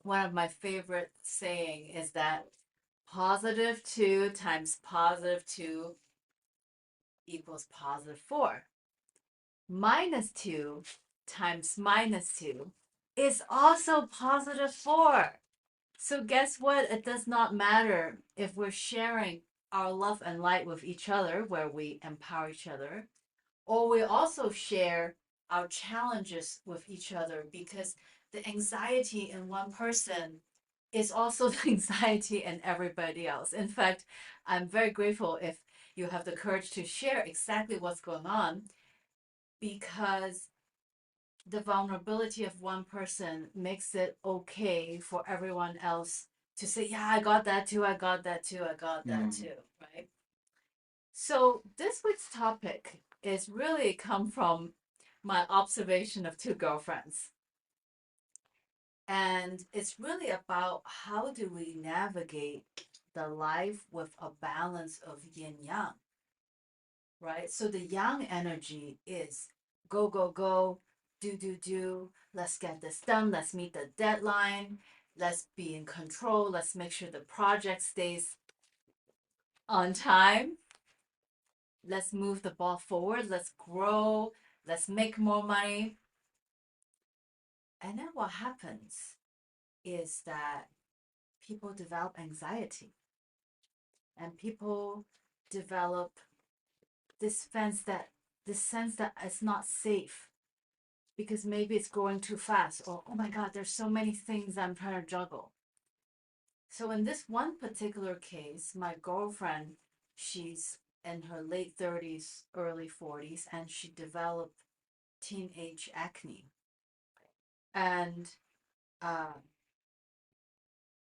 one of my favorite saying is that positive 2 times positive 2 equals positive 4. Minus 2 times minus 2 is also positive 4. So guess what? It does not matter if we're sharing our love and light with each other, where we empower each other, or we also share our challenges with each other, because the anxiety in one person is also the anxiety in everybody else. In fact, I'm very grateful if you have the courage to share exactly what's going on, because the vulnerability of one person makes it okay for everyone else to say, yeah, I got that too, I got that too, I got that too, right? So this week's topic is really come from my observation of two girlfriends. And it's really about how do we navigate the life with a balance of yin yang, right? So the yang energy is go, go, go, do, let's get this done, let's meet the deadline, let's be in control, let's make sure the project stays on time, let's move the ball forward, let's grow, let's make more money. And then what happens is that people develop anxiety, and people develop this sense that it's not safe, because maybe it's going too fast, or oh my god, there's so many things I'm trying to juggle. So in this one particular case, my girlfriend, she's in her late 30s, early 40s, and she developed teenage acne. And uh,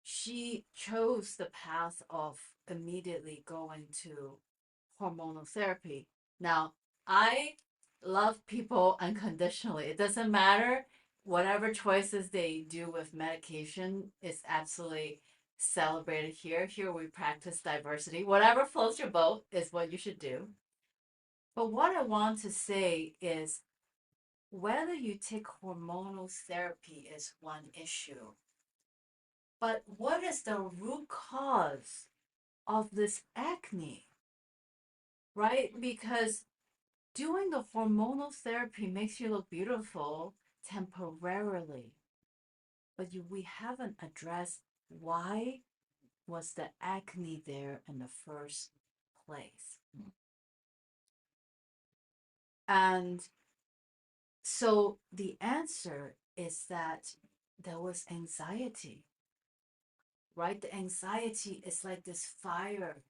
she chose the path of immediately going to hormonal therapy. Now, I love people unconditionally. It doesn't matter. Whatever choices they do with medication is absolutely celebrated here. Here we practice diversity. Whatever floats your boat is what you should do. But what I want to say is whether you take hormonal therapy is one issue. But what is the root cause of this acne, right? Because doing the hormonal therapy makes you look beautiful temporarily, but we haven't addressed why was the acne there in the first place. And so the answer is that there was anxiety, right? The anxiety is like this fire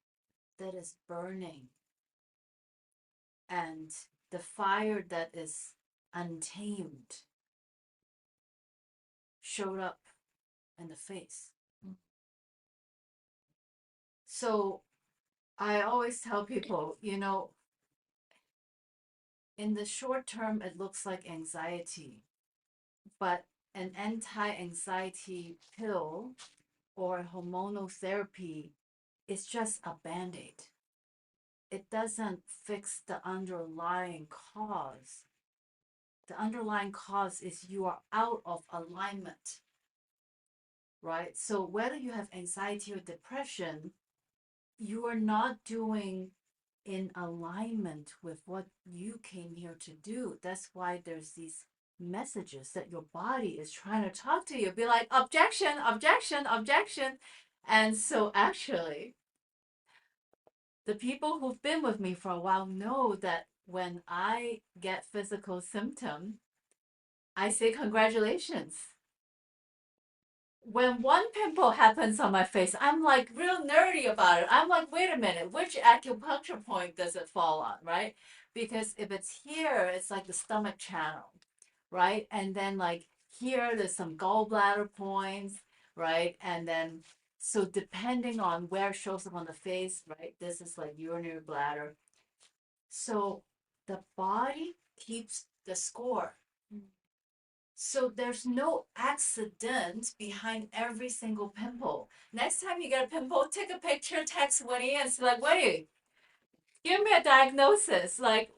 that is burning, and the fire that is untamed showed up in the face. So I always tell people, in the short term, it looks like anxiety, but an anti anxiety pill or hormonal therapy is just a band aid. It doesn't fix the underlying cause. The underlying cause is you are out of alignment, right? So whether you have anxiety or depression, you are not doing in alignment with what you came here to do. That's why there's these messages that your body is trying to talk to you. Be like, objection, objection, objection. And so actually, the people who've been with me for a while know that when I get physical symptom, I say congratulations. When one pimple happens on my face, I'm like real nerdy about it. I'm like, wait a minute, which acupuncture point does it fall on, right? Because if it's here, it's like the stomach channel, right? And then like here, there's some gallbladder points, right? And then so depending on where it shows up on the face, right? This is like urinary bladder. So the body keeps the score. So there's no accident behind every single pimple. Next time you get a pimple, take a picture, text Winnie, and say like, wait, give me a diagnosis. Like,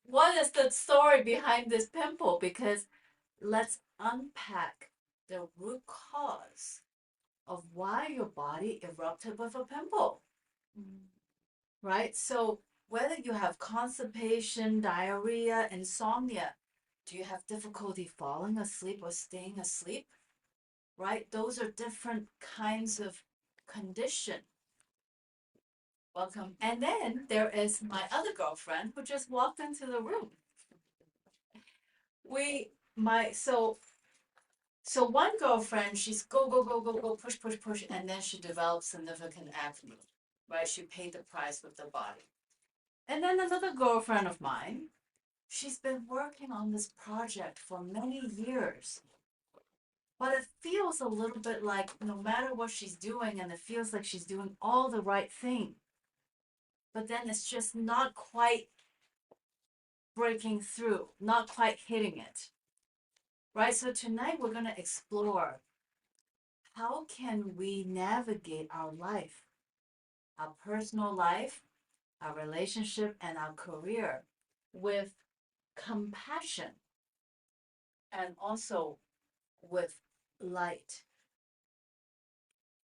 what is the story behind this pimple? Because let's unpack the root cause of why your body erupted with a pimple, right? So whether you have constipation, diarrhea, insomnia, do you have difficulty falling asleep or staying asleep, right? Those are different kinds of condition. Welcome. And then there is my other girlfriend who just walked into the room. We, my, so one girlfriend, she's go, go, go, go, go, push, push, push, and then she developed significant acne, right? She paid the price with the body. And then another girlfriend of mine, she's been working on this project for many years. But it feels a little bit like no matter what she's doing, and it feels like she's doing all the right thing, but then it's just not quite breaking through, not quite hitting it. Right? So tonight we're going to explore how can we navigate our life, our personal life, our relationship, and our career with compassion and also with light.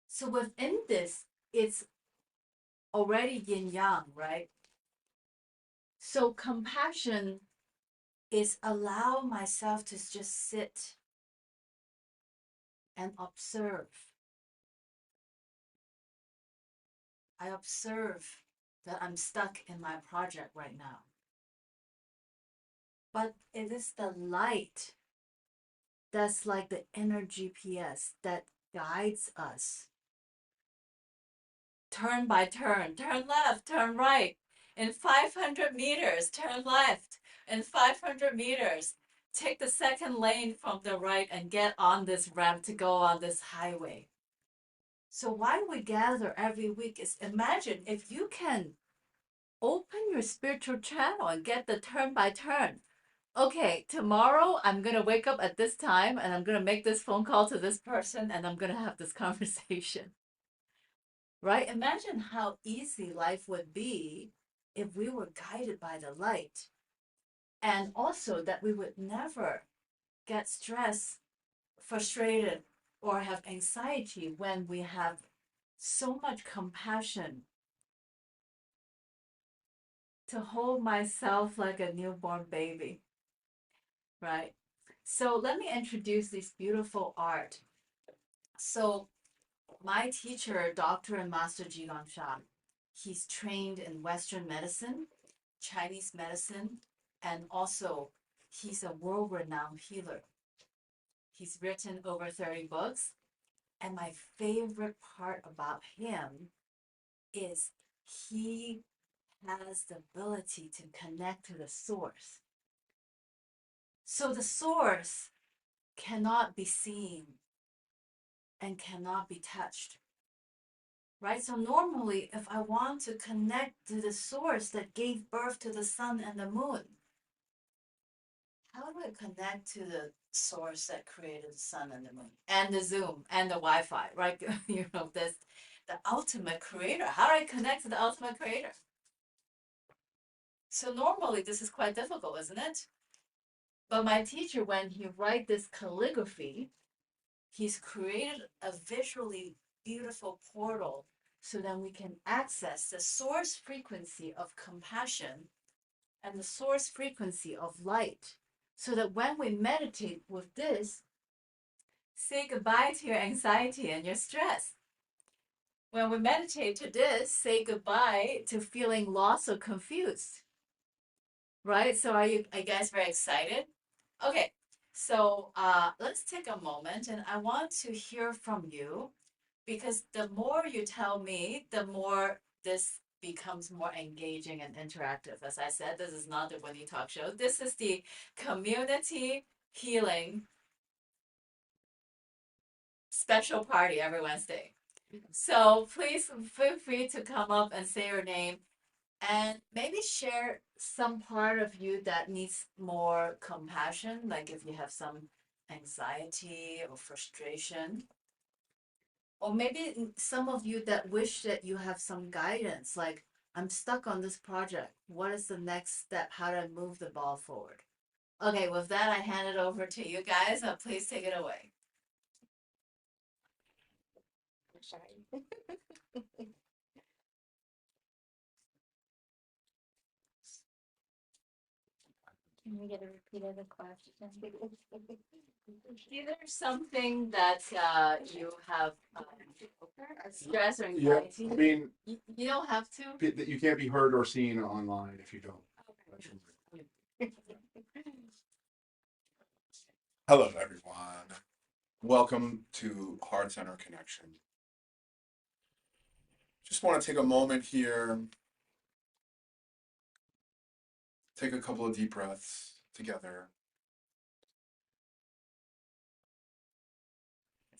So within this, it's already yin yang, right? So compassion is allow myself to just sit and observe. I observe that I'm stuck in my project right now. But it is the light that's like the inner GPS that guides us. Turn by turn, turn left, turn right. In 500 meters, turn left. In 500 meters, take the second lane from the right and get on this ramp to go on this highway. So why we gather every week is imagine if you can open your spiritual channel and get the turn by turn. Okay, tomorrow I'm going to wake up at this time and I'm going to make this phone call to this person and I'm going to have this conversation. Right? Imagine how easy life would be if we were guided by the light. And also that we would never get stressed, frustrated, or have anxiety when we have so much compassion to hold myself like a newborn baby, right? So let me introduce this beautiful art. So my teacher, Dr. and Master Jigong Sha, he's trained in Western medicine, Chinese medicine, and also he's a world-renowned healer. He's written over 30 books, and my favorite part about him is he has the ability to connect to the source. So the source cannot be seen and cannot be touched, right? So normally, if I want to connect to the source that gave birth to the sun and the moon, how do I connect to the source that created the sun and the moon and the Zoom and the Wi-Fi, right? You know, this, the ultimate creator. How do I connect to the ultimate creator? So normally this is quite difficult, isn't it? But my teacher, when he write this calligraphy, he's created a visually beautiful portal so that we can access the source frequency of compassion and the source frequency of light. So that when we meditate with this, say goodbye to your anxiety and your stress. When we meditate to this, say goodbye to feeling lost or confused. Right? So are you guys very excited? Okay, so let's take a moment and I want to hear from you because the more you tell me, the more this becomes more engaging and interactive. As I said, this is not the Winnie Talk Show. This is the community healing special party every Wednesday. So please feel free to come up and say your name and maybe share some part of you that needs more compassion, like if you have some anxiety or frustration. Or maybe some of you that wish that you have some guidance, like I'm stuck on this project. What is the next step? How do I move the ball forward? Okay, with that, I hand it over to you guys. Please take it away. Can we get a repeat of the question? Either something that you have stress or Yeah, anxiety. I mean, You don't have to. that you can't be heard or seen online if you don't. Hello, everyone. Welcome to Heart Center Connection. Just want to take a moment here, take a couple of deep breaths together,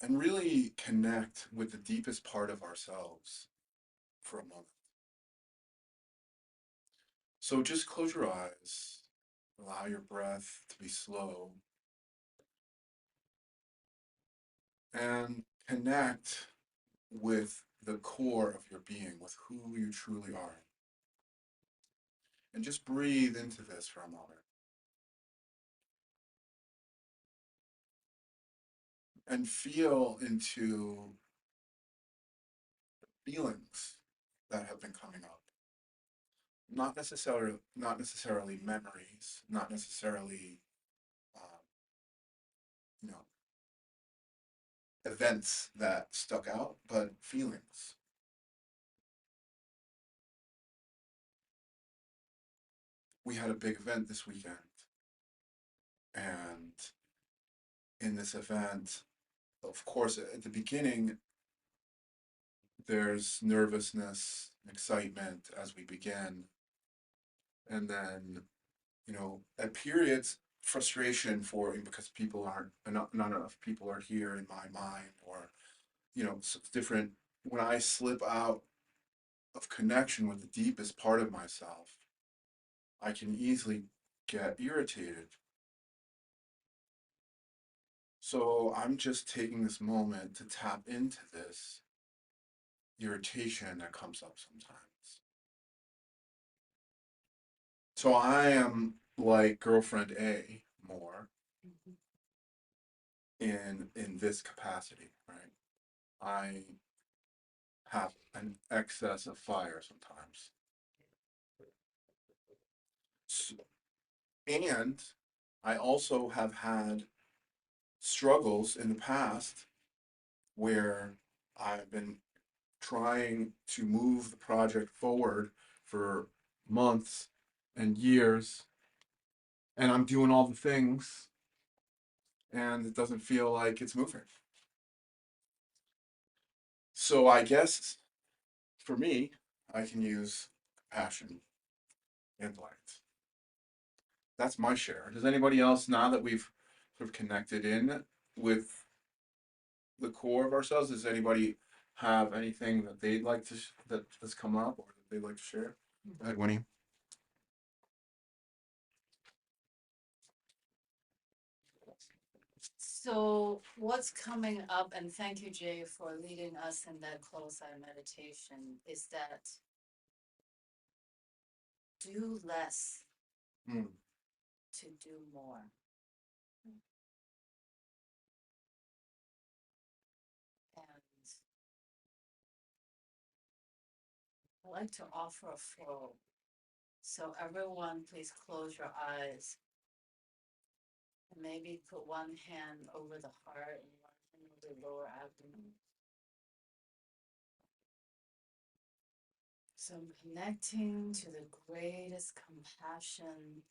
and really connect with the deepest part of ourselves for a moment. So just close your eyes, allow your breath to be slow, and connect with the core of your being, with who you truly are. And just breathe into this for a moment. And feel into feelings that have been coming up. Not necessarily memories, not necessarily um, you know events that stuck out, but feelings. We had a big event this weekend, and in this event, of course, at the beginning, there's nervousness, excitement as we begin, and then at periods frustration for because people aren't not enough people are here in my mind, or different. When I slip out of connection with the deepest part of myself, I can easily get irritated. So I'm just taking this moment to tap into this irritation that comes up sometimes. So I am like girlfriend A more in this capacity, right? I have an excess of fire sometimes. And I also have had struggles in the past where I've been trying to move the project forward for months and years, and I'm doing all the things, and it doesn't feel like it's moving. So I guess for me, I can use passion and light. That's my share. Does anybody else, now that we've sort of connected in with the core of ourselves, does anybody have anything that they'd like to that has come up or that they'd like to share? Go ahead, Winnie. So what's coming up, and thank you, Jay, for leading us in that close eye meditation, is that do less Mm. to do more. And I'd like to offer a flow. So everyone, please close your eyes and maybe put one hand over the heart and one hand over the lower abdomen. So I'm connecting to the greatest compassion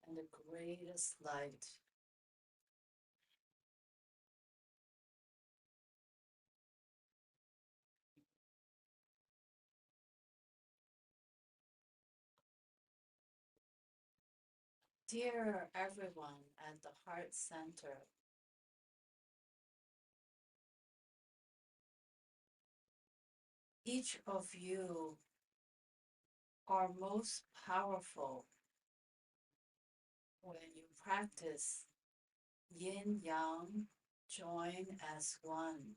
and the greatest light. Dear everyone at the heart center, each of you are most powerful when you practice yin yang, join as one.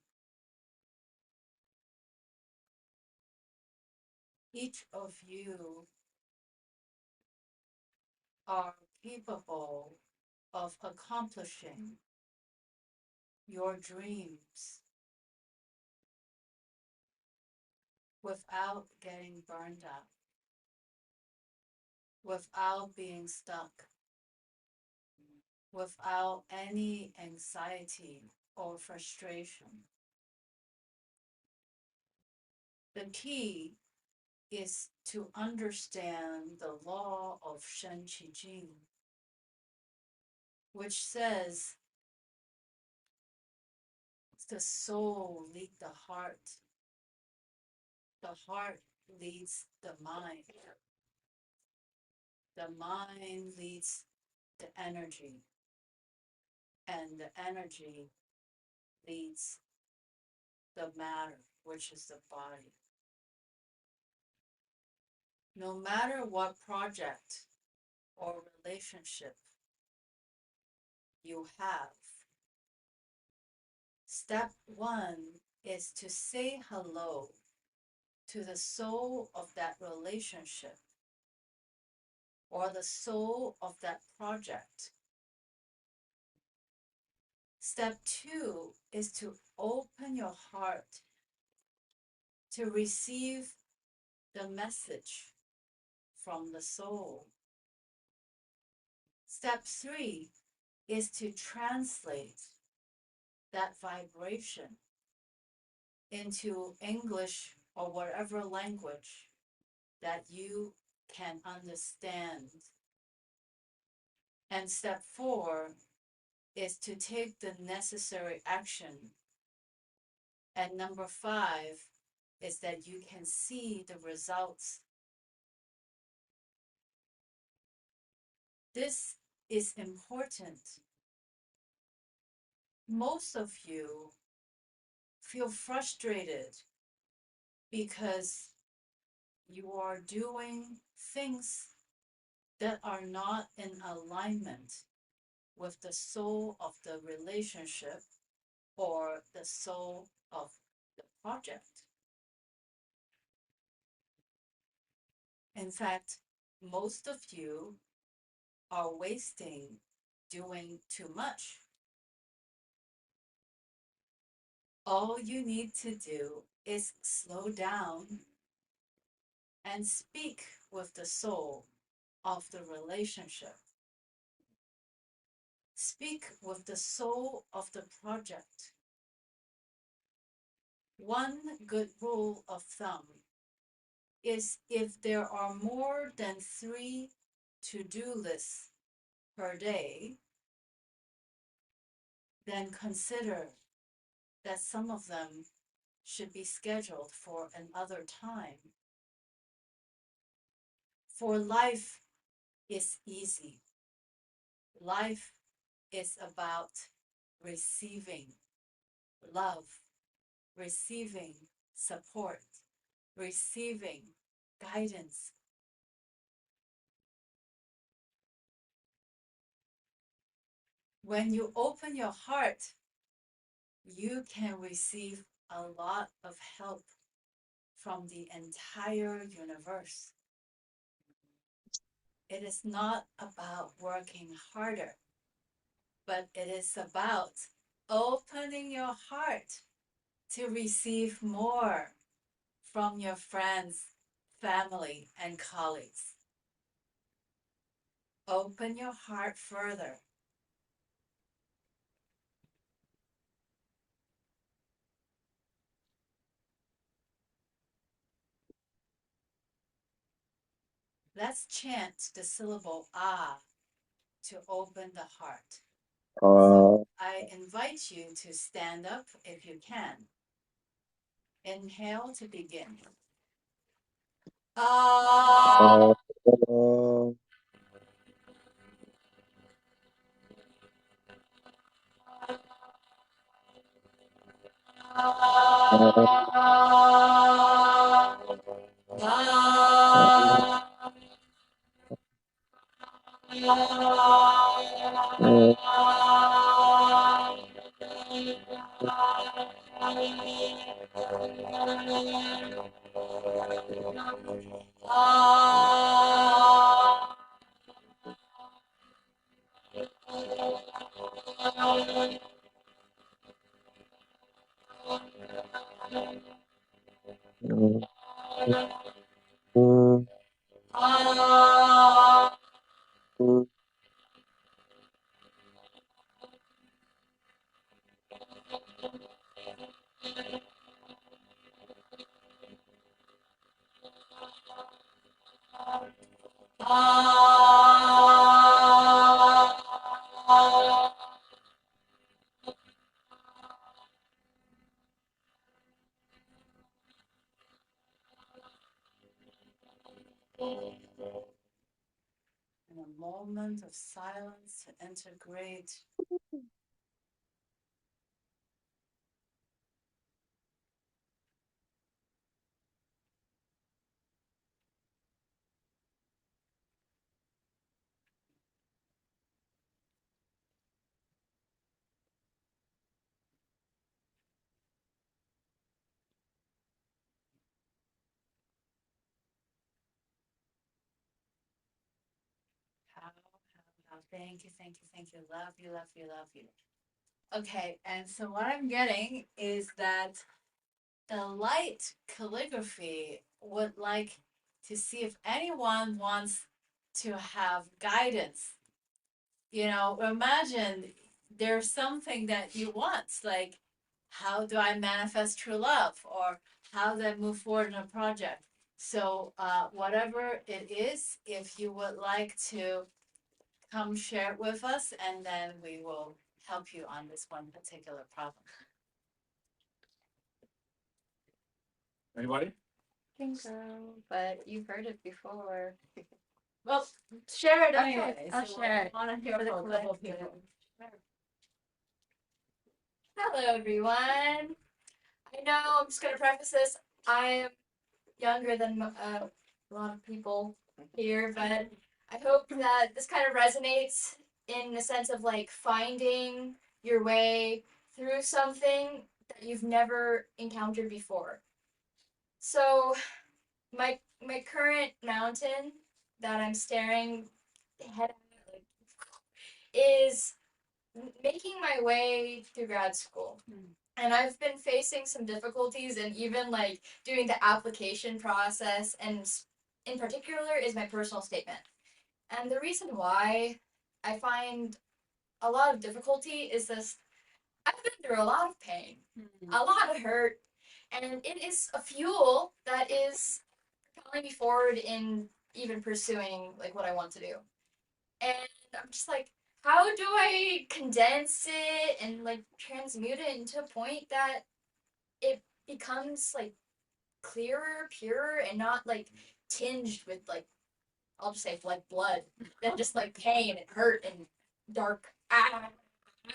Each of you are capable of accomplishing your dreams without getting burned out, without being stuck, without any anxiety or frustration. The key is to understand the law of Shen Qi Jing, which says the soul leads the heart leads the mind leads the energy, and the energy leads the matter, which is the body. No matter what project or relationship you have, step one is to say hello to the soul of that relationship or the soul of that project. Step two is to open your heart to receive the message from the soul. Step three is to translate that vibration into English or whatever language that you can understand. And step four is to take the necessary action. And number five is that you can see the results. This is important. Most of you feel frustrated because you are doing things that are not in alignment with the soul of the relationship or the soul of the project. In fact, most of you are wasting doing too much. All you need to do is slow down and speak with the soul of the relationship. Speak with the soul of the project. One good rule of thumb is if there are more than 3 to-do lists per day, then consider that some of them should be scheduled for another time. For life is easy. Life is about receiving love, receiving support, receiving guidance. When you open your heart, you can receive a lot of help from the entire universe. It is not about working harder, but it is about opening your heart to receive more from your friends, family, and colleagues. Open your heart further. Let's chant the syllable ah to open the heart. So I invite you to stand up if you can. Inhale to begin. Ah. And a moment of silence to integrate. How. Thank you, thank you, thank you. Love you, love you, love you. Okay, and so what I'm getting is that the light calligraphy would like to see if anyone wants to have guidance. You know, imagine there's something that you want, like how do I manifest true love, or how do I move forward in a project. So whatever it is, if you would like to come share it with us, and then we will help you on this one particular problem. Anybody? Can go, but you've heard it before. Well, share it Okay, anyway. I'll share it I want to hear for the from a couple of collective. people. Hello, everyone. I know I'm just gonna preface this. I am younger than a lot of people here, but I hope that this kind of resonates in the sense of like finding your way through something that you've never encountered before. So my current mountain that I'm staring head at like, is making my way through grad school. And I've been facing some difficulties and even like doing the application process, and in particular is my personal statement. And the reason why I find a lot of difficulty is this: I've been through a lot of pain, a lot of hurt, and it is a fuel that is propelling me forward in even pursuing like what I want to do. And I'm just like, how do I condense it and like transmute it into a point that it becomes like clearer, purer, and not like tinged with like, I'll just say like blood, then just like pain and hurt and dark.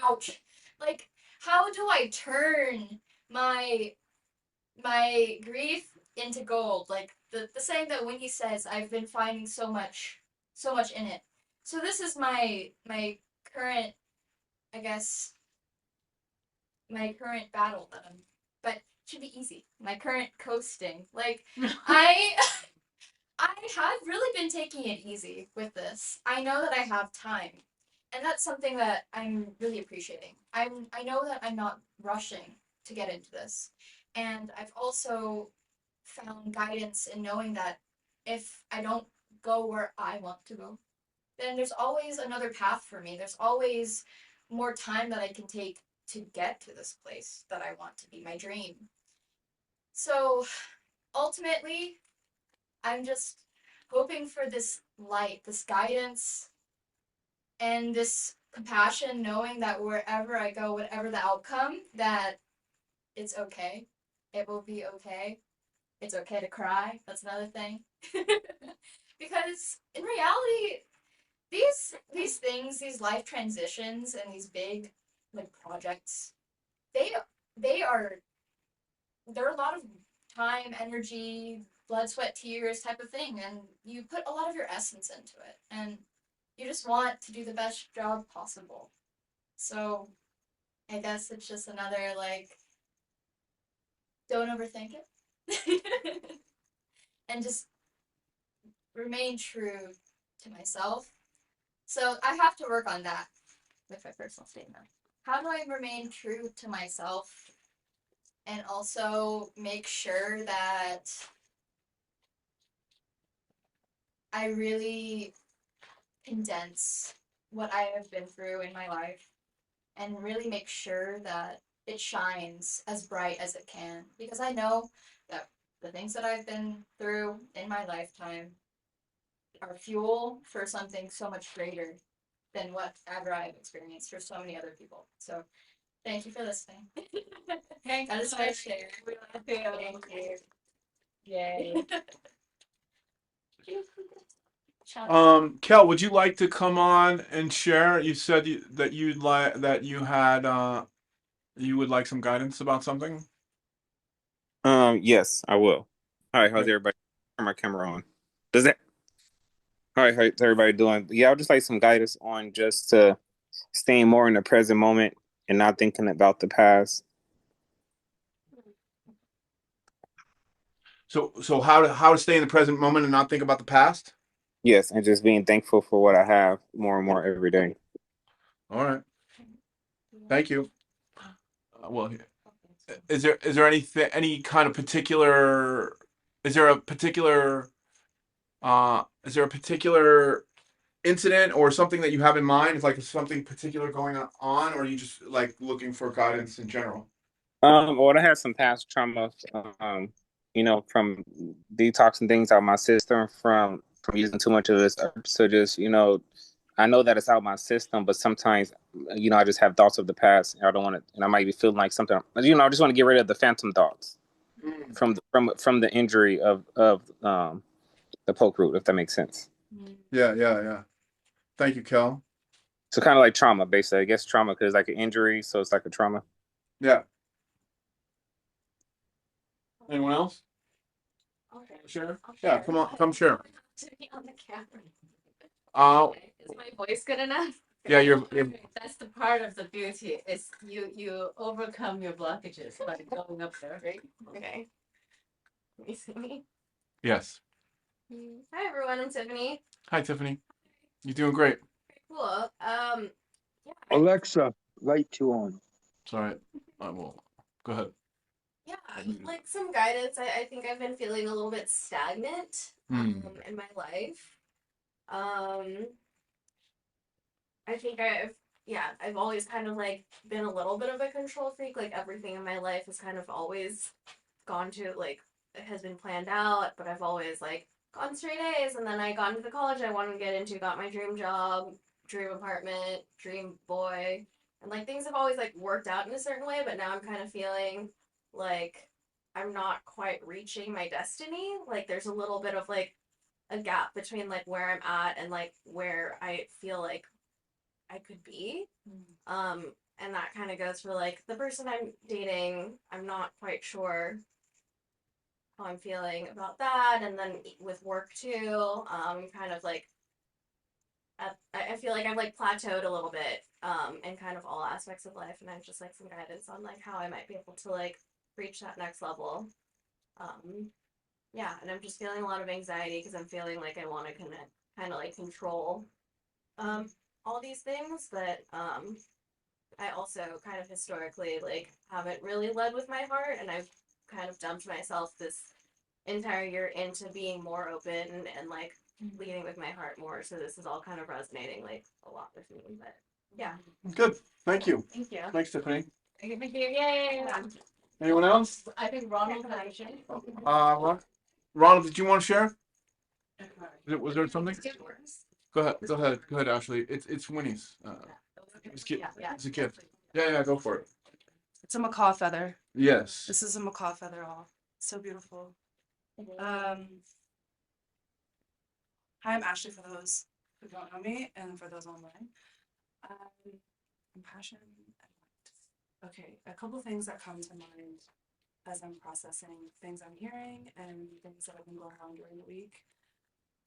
Ouch! Like, how do I turn my my grief into gold? Like the saying that Winnie says, I've been finding so much in it. So this is my current, I guess, my current battle that I'm, but it should be easy. My current coasting. Like I I have really been taking it easy with this. I know that I have time. And that's something that I'm really appreciating. I know that I'm not rushing to get into this. And I've also found guidance in knowing that if I don't go where I want to go, then there's always another path for me. There's always more time that I can take to get to this place that I want to be my dream. So ultimately, I'm just hoping for this light, this guidance, and this compassion, knowing that wherever I go, whatever the outcome, that it's okay. It will be okay. It's okay to cry. That's another thing. Because in reality, these things, these life transitions and these big like projects, they they are they're a lot of time, energy, blood, sweat, tears type of thing, and you put a lot of your essence into it, and you just want to do the best job possible. So I guess it's just another like, don't overthink it. And just remain true to myself. So I have to work on that with my personal statement. How do I remain true to myself and also make sure that I really condense what I have been through in my life and really make sure that it shines as bright as it can. Because I know that the things that I've been through in my lifetime are fuel for something so much greater than whatever I've experienced for so many other people. So thank you for listening. That is my share. We love you. Thank you. Yay. Kel, would you like to come on and share? You said that you would like some guidance about something. Yes, I will. All right, how's Okay. everybody? Turn my camera on. Does that? All right, how's everybody doing? Yeah, I would just like some guidance on just staying more in the present moment and not thinking about the past. So how to stay in the present moment and not think about the past? Yes, and just being thankful for what I have more and more every day. All right. Thank you. Well, is there any kind of particular is there a particular incident or something that you have in mind? Is like something particular going on, or are you just like looking for guidance in general? Well, I had some past trauma, from detoxing things out of my system from using too much of this herb. So just, I know that it's out of my system, but sometimes, I just have thoughts of the past. And I don't want to, and I might be feeling like something. I just want to get rid of the phantom thoughts Mm. from the injury of the poke root, if that makes sense. Yeah. Thank you, Kel. So kind of like trauma, basically. I guess trauma because like an injury, so it's like a trauma. Yeah. Anyone else? Okay. Share? I'll Yeah, share. come on, come share. To be on the camera. Uh, Okay, is my voice good enough? yeah, you're That's the part of the beauty is you overcome your blockages by going up there. Great. Okay. Can you see me? yes. Hi everyone, I'm Tiffany. Hi, Tiffany. You're doing great. Very cool. Yeah, Alexa, light two on. Sorry. I will. Go ahead. yeah, like some guidance. I think I've been feeling a little bit stagnant Hmm. in my life. Um, I think I've always kind of like been a little bit of a control freak. Like everything in my life has kind of always gone to like it has been planned out, but I've always like gone straight A's, and then I got into the college I wanted to get into, got my dream job, dream apartment, dream boy, and like things have always like worked out in a certain way, but now I'm kind of feeling like I'm not quite reaching my destiny. Like there's a little bit of like a gap between like where I'm at and like where I feel like I could be. And that kind of goes for like the person I'm dating. I'm not quite sure how I'm feeling about that. And then with work too, kind of like I feel like I've like plateaued a little bit in kind of all aspects of life, and I've just like some guidance on like how I might be able to like reach that next level. Yeah, and I'm just feeling a lot of anxiety because I'm feeling like I want to kind of like control all these things, but I also kind of historically like haven't really led with my heart, and I've kind of dumped myself this entire year into being more open and like leading with my heart more. So this is all kind of resonating like a lot with me. But yeah. Good. Thank you. Thank you. Thanks, Tiffany. Thank you. Yay. Anyone else? I think Ronald had a share. Ronald, did you want to share? Was there something? Go ahead. Go ahead. Go ahead, Ashley. It's Winnie's. It's a gift. Yeah. Go for it. It's a macaw feather. Yes. This is a macaw feather all. So beautiful. Hi, I'm Ashley for those who don't know me and for those online. Compassion and light. Okay, a couple things that come to mind as I'm processing things I'm hearing and things that have been going on during the week.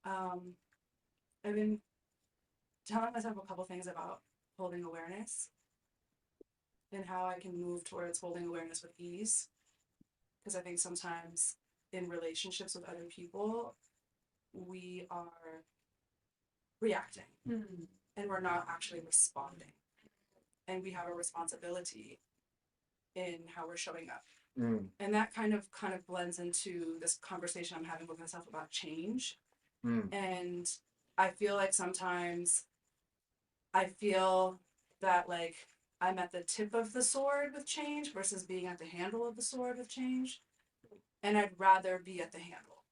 I've been telling myself a couple things about holding awareness and how I can move towards holding awareness with ease. Because I think sometimes in relationships with other people, we are reacting and we're not actually responding. And we have a responsibility in how we're showing up. And that kind of blends into this conversation I'm having with myself about change Mm. And I feel like sometimes I feel that like I'm at the tip of the sword with change versus being at the handle of the sword with change. And I'd rather be at the handle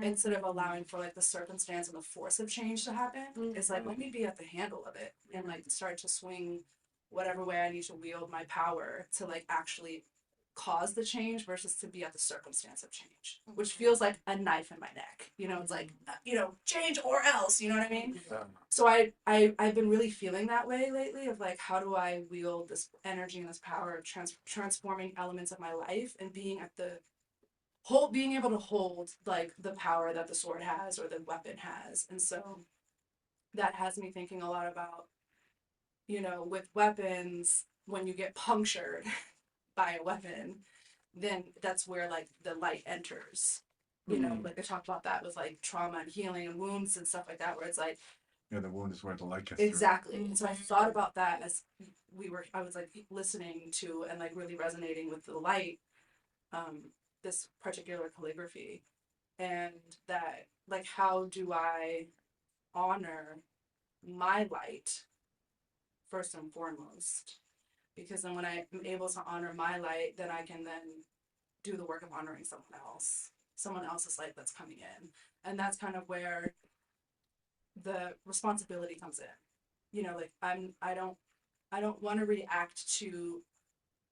instead of allowing for like the circumstance and the force of change to happen. It's like, let me be at the handle of it and like start to swing whatever way I need to wield my power to like actually cause the change versus to be at the circumstance of change, which feels like a knife in my neck. You know, it's like, change or else, you know what I mean? So I've been really feeling that way lately of like, how do I wield this energy and this power of transforming elements of my life and being at the being able to hold like the power that the sword has or the weapon has. And so that has me thinking a lot about, with weapons, when you get punctured by a weapon, then that's where like the light enters. Like I talked about that with like trauma and healing and wounds and stuff like that, where it's like, Yeah, the wound is where the light gets through. exactly. And so I thought about that as I was like listening to and like really resonating with the light, this particular calligraphy, and that like, how do I honor my light first and foremost? Because then when I'm able to honor my light, then I can then do the work of honoring someone else's light that's coming in. And that's kind of where the responsibility comes in. Like I don't want to react to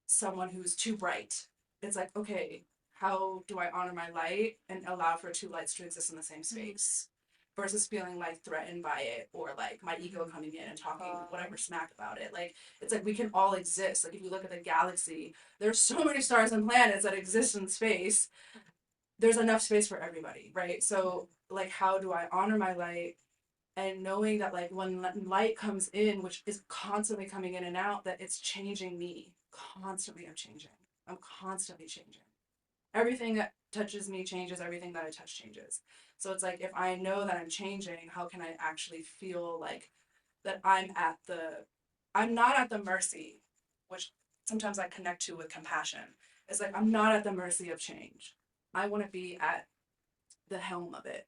someone who's too bright. It's like, okay, how do I honor my light and allow for two lights to exist in the same space versus feeling like threatened by it or like my ego coming in and talking whatever smack about it. Like, it's like we can all exist. Like, if you look at the galaxy, there's so many stars and planets that exist in space. There's enough space for everybody, right? So like, how do I honor my light and knowing that like when light comes in, which is constantly coming in and out, that it's changing me constantly. I'm constantly changing. Everything that touches me changes. Everything that I touch changes. So it's like, if I know that I'm changing, how can I actually feel like that I'm not at the mercy, which sometimes I connect to with compassion. It's like, I'm not at the mercy of change. I want to be at the helm of it,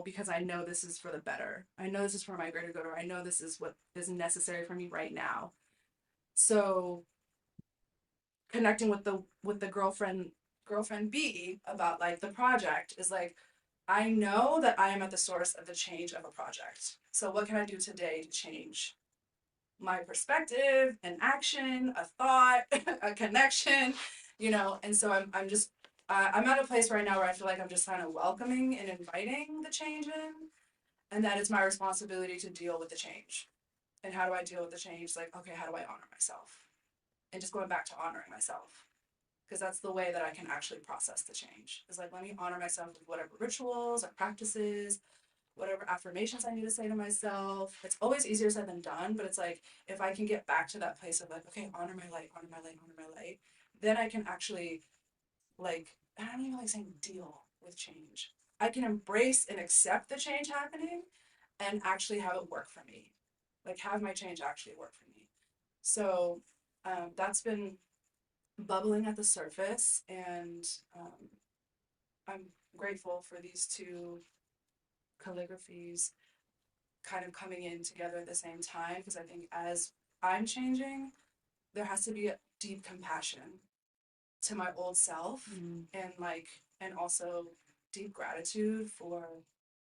because I know this is for the better. I know this is for my greater good, or I know this is what is necessary for me right now. So connecting with the girlfriend B about like the project is like, I know that I am at the source of the change of a project. So what can I do today to change my perspective, an action, a thought, a connection, and so I'm just I'm at a place right now where I feel like I'm just kind of welcoming and inviting the change in, and that it's my responsibility to deal with the change. And how do I deal with the change? Like, okay, how do I honor myself? And just going back to honoring myself, because that's the way that I can actually process the change. Is like, let me honor myself with whatever rituals or practices, whatever affirmations I need to say to myself. It's always easier said than done, but it's like, if I can get back to that place of like, okay, honor my light, honor my light, honor my light, then I can actually, like, I don't even like saying deal with change. I can embrace and accept the change happening and actually have it work for me. Like, have my change actually work for me. So that's been bubbling at the surface, and I'm grateful for these two calligraphies kind of coming in together at the same time, because I think as I'm changing, there has to be a deep compassion to my old self, and also deep gratitude for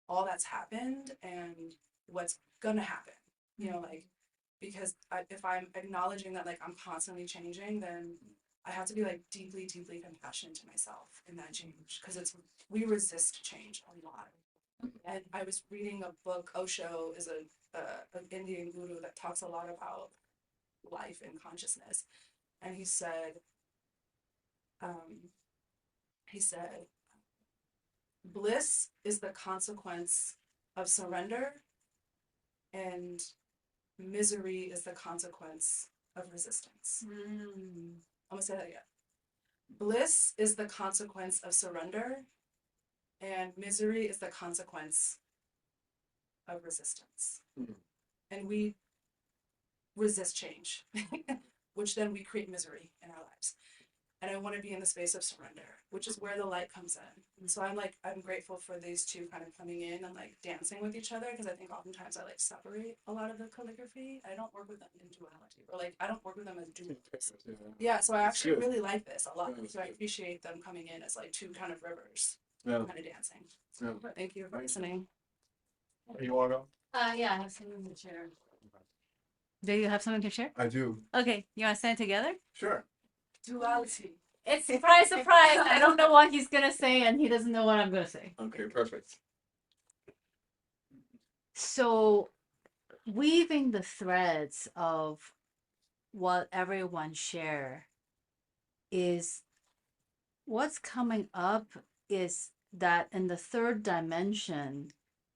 all that's happened and what's gonna happen, like, because if I'm acknowledging that like I'm constantly changing, then I have to be like deeply compassionate to myself in that change, because we resist change a lot. And I was reading a book. Osho is an Indian guru that talks a lot about life and consciousness, and um, he said, bliss is the consequence of surrender, and misery is the consequence of resistance. I'm gonna say that again. Bliss is the consequence of surrender, and misery is the consequence of resistance. And we resist change, which then we create misery in our lives. and I want to be in the space of surrender, which is where the light comes in. And so I'm grateful for these two kind of coming in and like dancing with each other, because I think oftentimes I like separate a lot of the calligraphy. I don't work with them in duality, or like I don't work with them as duals. Yeah, so I actually good. really like this a lot. Yeah, that's So I good. appreciate them coming in as like two kind of rivers, Yeah. kind of dancing. Yeah. But thank you for Thank you. listening. You want to go? Yeah, I have something to share. Do you have something to share? I do. Okay, you want to stand together? Sure. Duality. It's surprise, surprise. I don't know what he's gonna say, and he doesn't know what I'm gonna say. Okay, perfect. So, weaving the threads of what everyone share is what's coming up is that in the third dimension,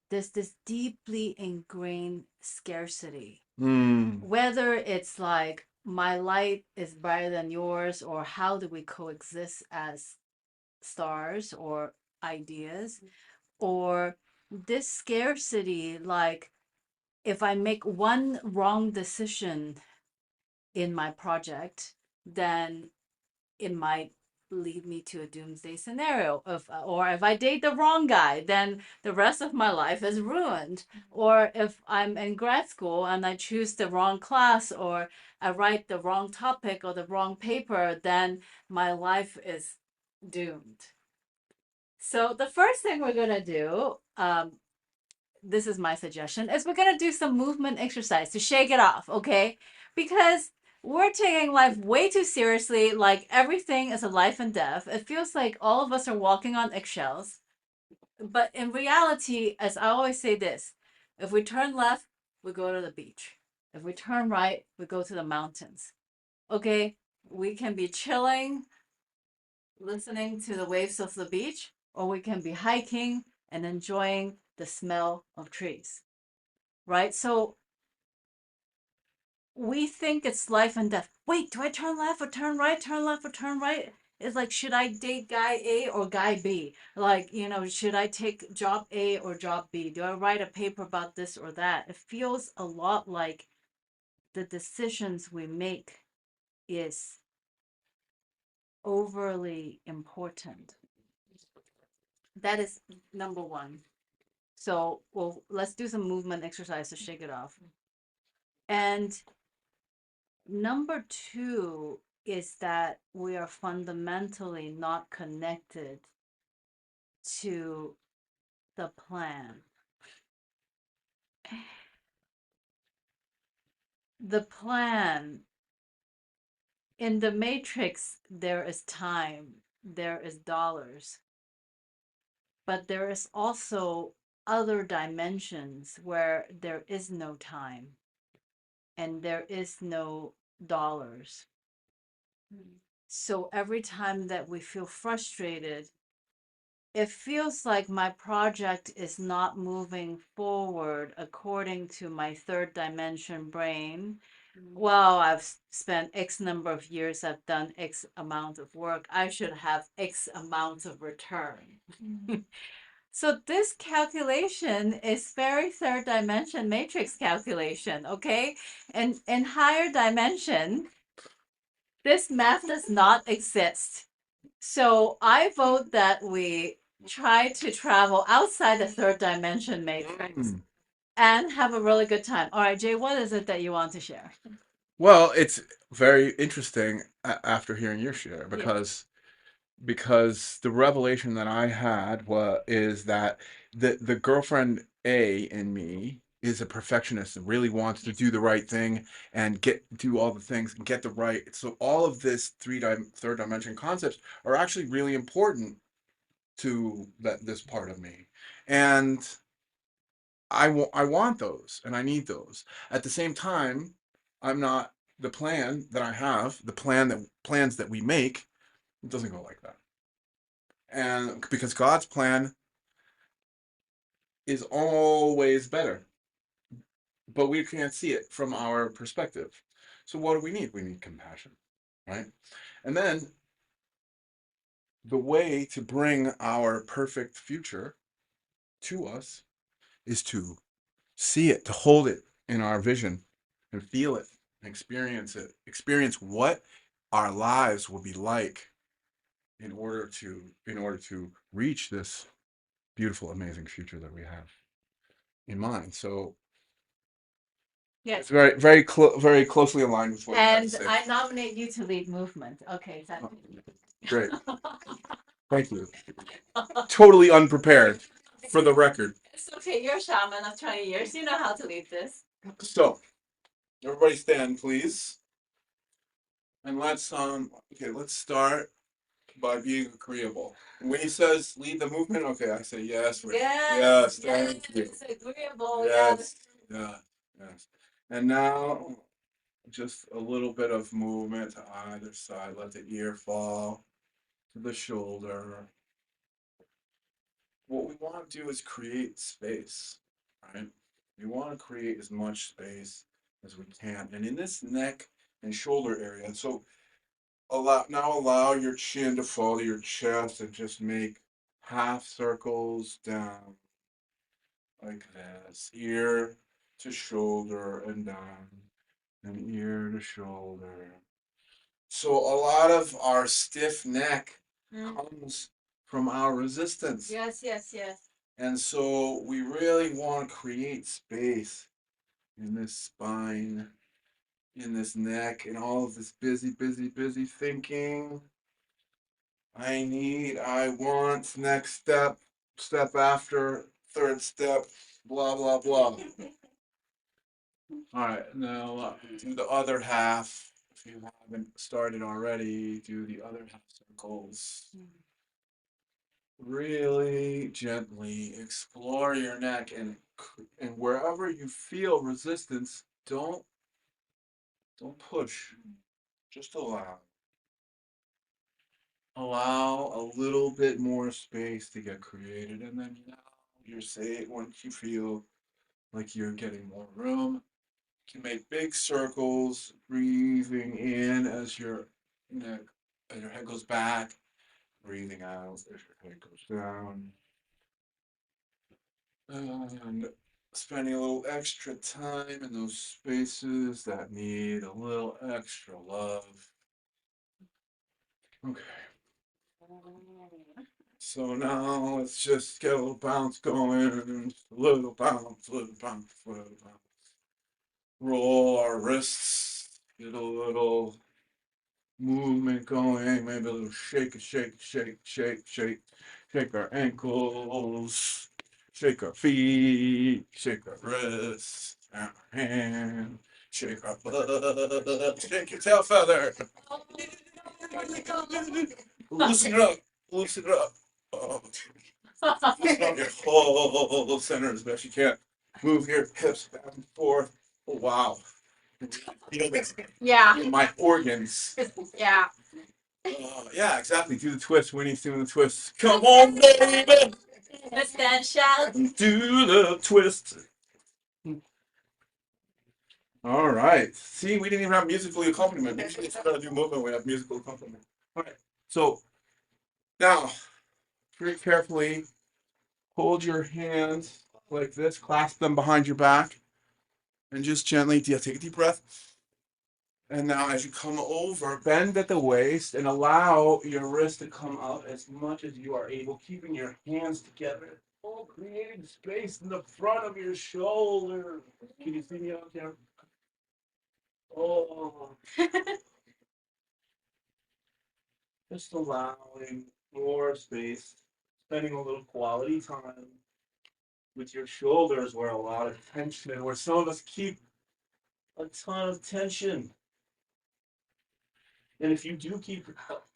there's this deeply ingrained scarcity. Whether it's like my light is brighter than yours, or how do we coexist as stars or ideas, or this scarcity, like if I make one wrong decision in my project, then it might lead me to a doomsday scenario of, or if I date the wrong guy, then the rest of my life is ruined. Or if I'm in grad school and I choose the wrong class, or I write the wrong topic or the wrong paper, then my life is doomed. So the first thing we're gonna do, this is my suggestion, is we're gonna do some movement exercise to shake it off, okay? Because we're taking life way too seriously, like everything is a life and death. It feels like all of us are walking on eggshells. But in reality, as I always say this, if we turn left, we go to the beach. If we turn right, we go to the mountains. Okay? We can be chilling, listening to the waves of the beach, or we can be hiking and enjoying the smell of trees. Right? So we think it's life and death. Wait, do I turn left or turn right? Turn left or turn right? It's like, should I date guy A or guy B? Like, should I take job A or job B? Do I write a paper about this or that? It feels a lot like the decisions we make is overly important. That is number one. So, well, let's do some movement exercise to shake it off. And number two is that we are fundamentally not connected to the plan. The plan, in the matrix, there is time, there is dollars, but there is also other dimensions where there is no time and there is no dollars. So every time that we feel frustrated, it feels like my project is not moving forward according to my third dimension brain. Well, I've spent X number of years, I've done X amount of work, I should have X amount of return. So this calculation is very third dimension matrix calculation, okay? And in higher dimension, this math does not exist. So I vote that we try to travel outside the third dimension matrix and have a really good time. All right, Jay, what is it that you want to share? Well, it's very interesting after hearing your share because the revelation that I had is that the girlfriend A in me is a perfectionist and really wants to do the right thing and do all the things and get the right. So all of this third dimension concepts are actually really important to this part of me, and I want those and I need those. At the same time, I'm not the plan that I have, plans that we make, it doesn't go like that. And because God's plan is always better, but we can't see it from our perspective. So what do we need? We need compassion, right? And then the way to bring our perfect future to us is to see it, to hold it in our vision and feel it, and experience it, experience what our lives will be like in order to reach this beautiful, amazing future that we have in mind. So Yes. it's very closely aligned with what you And guys say. I nominate you to lead movement. Okay, that's Great. Thank you. Totally unprepared, for the record. It's okay. You're a shaman of 20 years. You know how to lead this. So, everybody stand, please. And let's let's start by being agreeable. When he says lead the movement, okay, I say yes. Yes, thank you. It's agreeable. Yes, yeah, yes. And now, just a little bit of movement to either side. Let the ear fall to the shoulder. What we want to do is create space, right? We want to create as much space as we can. And in this neck and shoulder area, so allow your chin to fall to your chest and just make half circles down like this. Ear to shoulder and down, and ear to shoulder. So a lot of our stiff neck comes from our resistance. Yes, yes, yes. And so we really want to create space in this spine, in this neck, and all of this busy thinking. I want, next step, step after, third step, blah, blah, blah. All right, now do the other half. If you haven't started already, do the other half circles. Really gently explore your neck, and wherever you feel resistance, don't push. Just allow. Allow a little bit more space to get created, and then now you're safe. Once you feel like you're getting more room, you can make big circles, breathing in as your neck, as your head goes back, breathing out as your head goes down, and spending a little extra time in those spaces that need a little extra love. Okay. So now let's just get a little bounce going, a little bounce, little bounce, little bounce. Roll our wrists, get a little movement going, maybe a little shake, shake our ankles, shake our feet, shake our wrists, our hand, shake our butt, shake your tail feather. Loosen it up, loosen it up. Oh. Loosen up your whole center as best you can. Move your hips back and forth. Oh, wow. Feel this Yeah. in my organs. Yeah. Yeah, exactly. Do the twist. Winnie's doing the twist. Come on, baby. Twist and shout. Do the twist. All right. See, we didn't even have musical accompaniment. Usually it's gotta do movement. We have musical accompaniment. All right. So now, very carefully, hold your hands like this. Clasp them behind your back, and just gently take a deep breath. And now as you come over, bend at the waist and allow your wrist to come up as much as you are able, keeping your hands together. Oh, creating space in the front of your shoulder. Can you see me out there? Oh. Just allowing more space, spending a little quality time with your shoulders where a lot of tension, where some of us keep a ton of tension. And if you do keep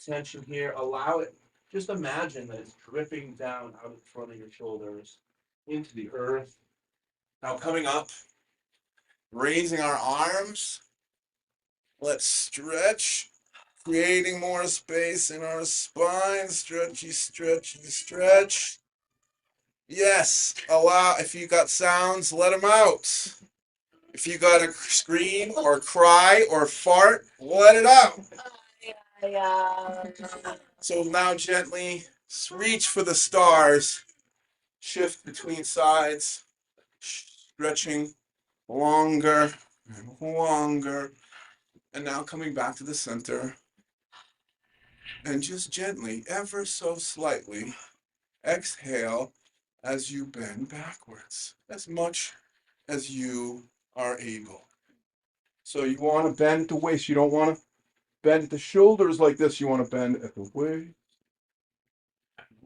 tension here, allow it. Just imagine that it's dripping down out in front of your shoulders into the earth. Now coming up, raising our arms. Let's stretch, creating more space in our spine. Stretchy, stretchy, stretch. Yes, allow, if you got sounds, let them out. If you got to scream or cry or fart, let it out. So now gently reach for the stars, shift between sides, stretching longer and longer, and now coming back to the center. And just gently, ever so slightly, exhale as you bend backwards, as much as you are able. So you want to bend at the waist. You don't want to bend at the shoulders like this. You want to bend at the waist.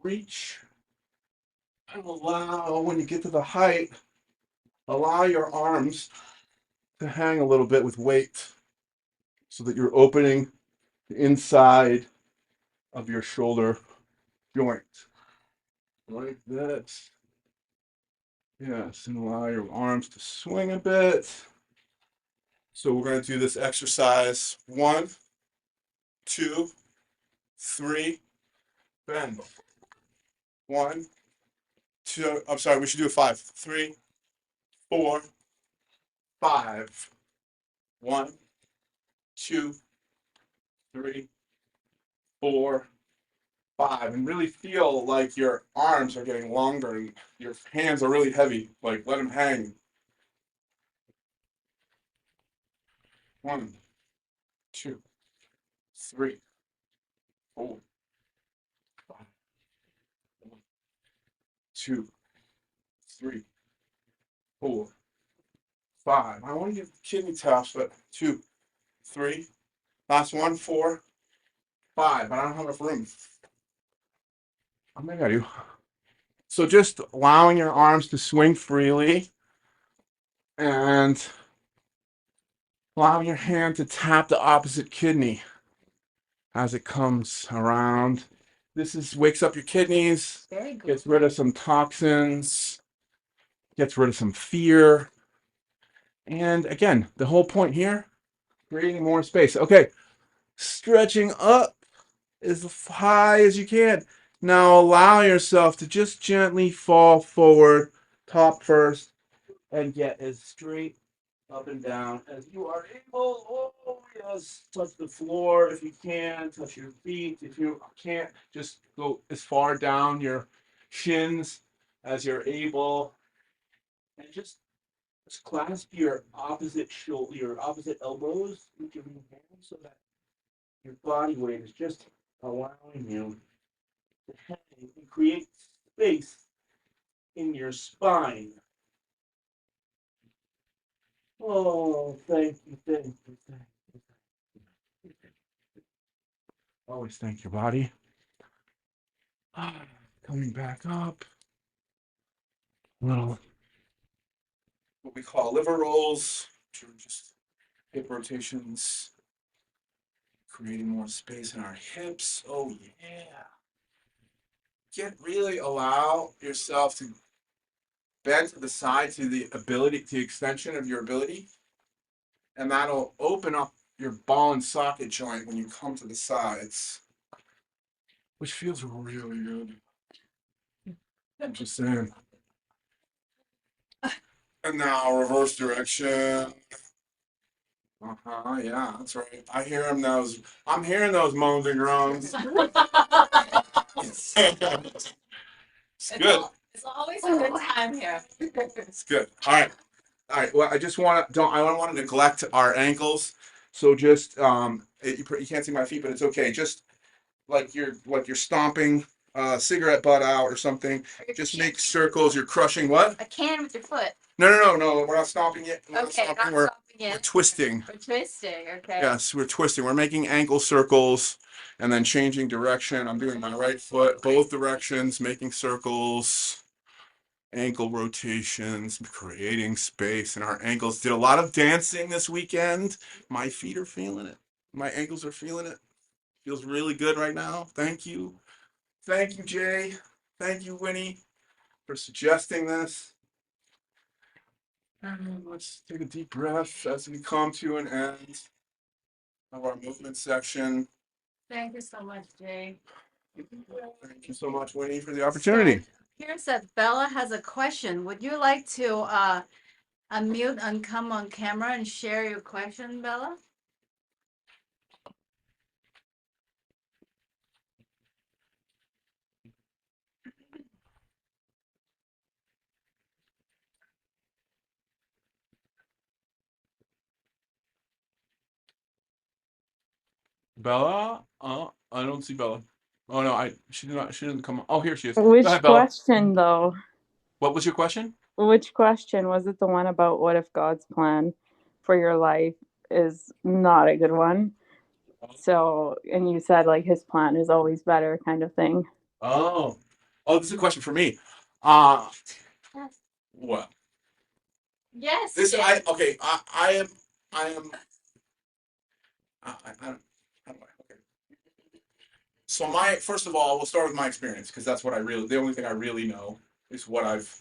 Reach. And allow, when you get to the height, allow your arms to hang a little bit with weight so that you're opening the inside of your shoulder joint. Like this. Yes, and allow your arms to swing a bit. So we're going to do this exercise. 1, 2, 3, bend. 1, 2, I'm sorry, we should do a 5. 3, 4, 5. 1, 2, 3, 4, 5. And really feel like your arms are getting longer and your hands are really heavy. Like let them hang. 1, 2, 3, 4, 5. 1, 2, 3, 4, 5. I want to give kidney taps, but 2, 3. Last one, 4, 5. I don't have enough room. I think I do. So just allowing your arms to swing freely and allowing your hand to tap the opposite kidney as it comes around. This is wakes up your kidneys, Very good. gets rid of some toxins, gets rid of some fear. And again, the whole point here, creating more space. Okay, stretching up as high as you can. Now allow yourself to just gently fall forward, top first, and get as straight up and down as you are able. Oh, yes. Touch the floor if you can, touch your feet. If you can't, just go as far down your shins as you're able. And just clasp your opposite shoulder, your opposite elbows with your hands so that your body weight is just allowing you to hang and create space in your spine. Oh, thank you, thank you, thank you. Always thank your body. Coming back up. Little, what we call liver rolls, which are just hip rotations, creating more space in our hips. Oh, yeah. Really allow yourself to bend to the side to the ability, to the extension of your ability. And that'll open up your ball and socket joint when you come to the sides, which feels really good. I'm just saying. And now reverse direction. Yeah, that's right. I hear him those. I'm hearing those moans and groans. It's good. It's always a good time here. It's good. All right. All right. Well, I just want to I don't want to neglect our ankles. So just you can't see my feet, but it's okay. Just like you're stomping a cigarette butt out or something. Just make circles. You're crushing what? A can with your foot. No. We're not stomping it. Okay, not We're stopping it. twisting. We're twisting, okay. Yes, we're twisting. We're making ankle circles and then changing direction. I'm doing my right foot, both directions, making circles, ankle rotations, creating space in our ankles. Did a lot of dancing this weekend. My feet are feeling it. My ankles are feeling it. Feels really good right now. Thank you. Thank you, Jay. Thank you, Winnie, for suggesting this. And let's take a deep breath as we come to an end of our movement section. Thank you so much, Jay. Thank you so much, Winnie, for the opportunity. So, here's that Bella has a question. Would you like to unmute and come on camera and share your question, Bella? Bella, I don't see Bella. Oh no, she did not. She didn't come. Oh, here she is. Which Go ahead, Bella. question, though? What was your question? Which question was it? The one about what if God's plan for your life is not a good one? So, and you said like his plan is always better, kind of thing. Oh, this is a question for me. What? Yes. This Jay. okay. I am. How do I? Okay. So first of all, we'll start with my experience because that's what the only thing I really know is what I've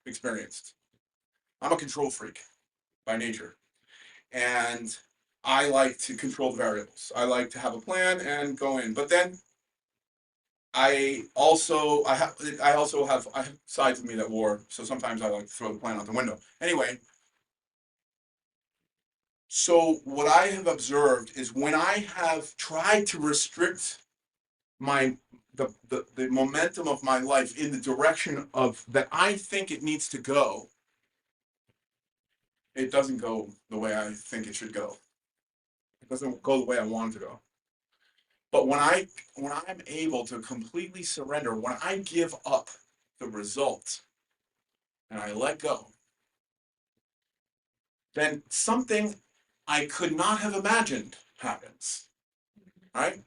experienced. I'm a control freak by nature, and I like to control the variables. I like to have a plan and go in, but then I have sides of me that war. So sometimes I like to throw the plan out the window. Anyway, so what I have observed is when I have tried to restrict the momentum of my life in the direction of that I think it needs to go, it doesn't go the way I think it should go. It doesn't go the way I want it to go. But when I'm able to completely surrender, when I give up the result and I let go, then something I could not have imagined happens. Right?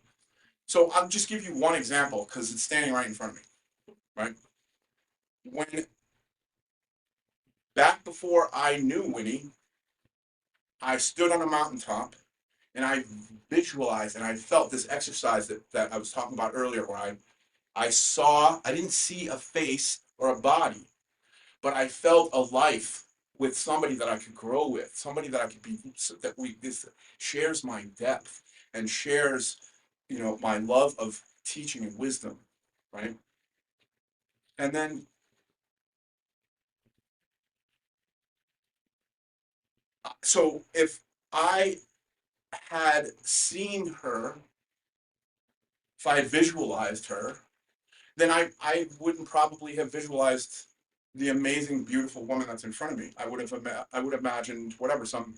So I'll just give you one example because it's standing right in front of me. Right? When back before I knew Winnie, I stood on a mountaintop and I visualized and I felt this exercise that I was talking about earlier where I didn't see a face or a body, but I felt a life with somebody that I could grow with, somebody that I could be, this shares my depth and shares, my love of teaching and wisdom, right? And then so if I had seen her, if I had visualized her, then I wouldn't probably have visualized the amazing, beautiful woman that's in front of me. I would have imagined whatever, some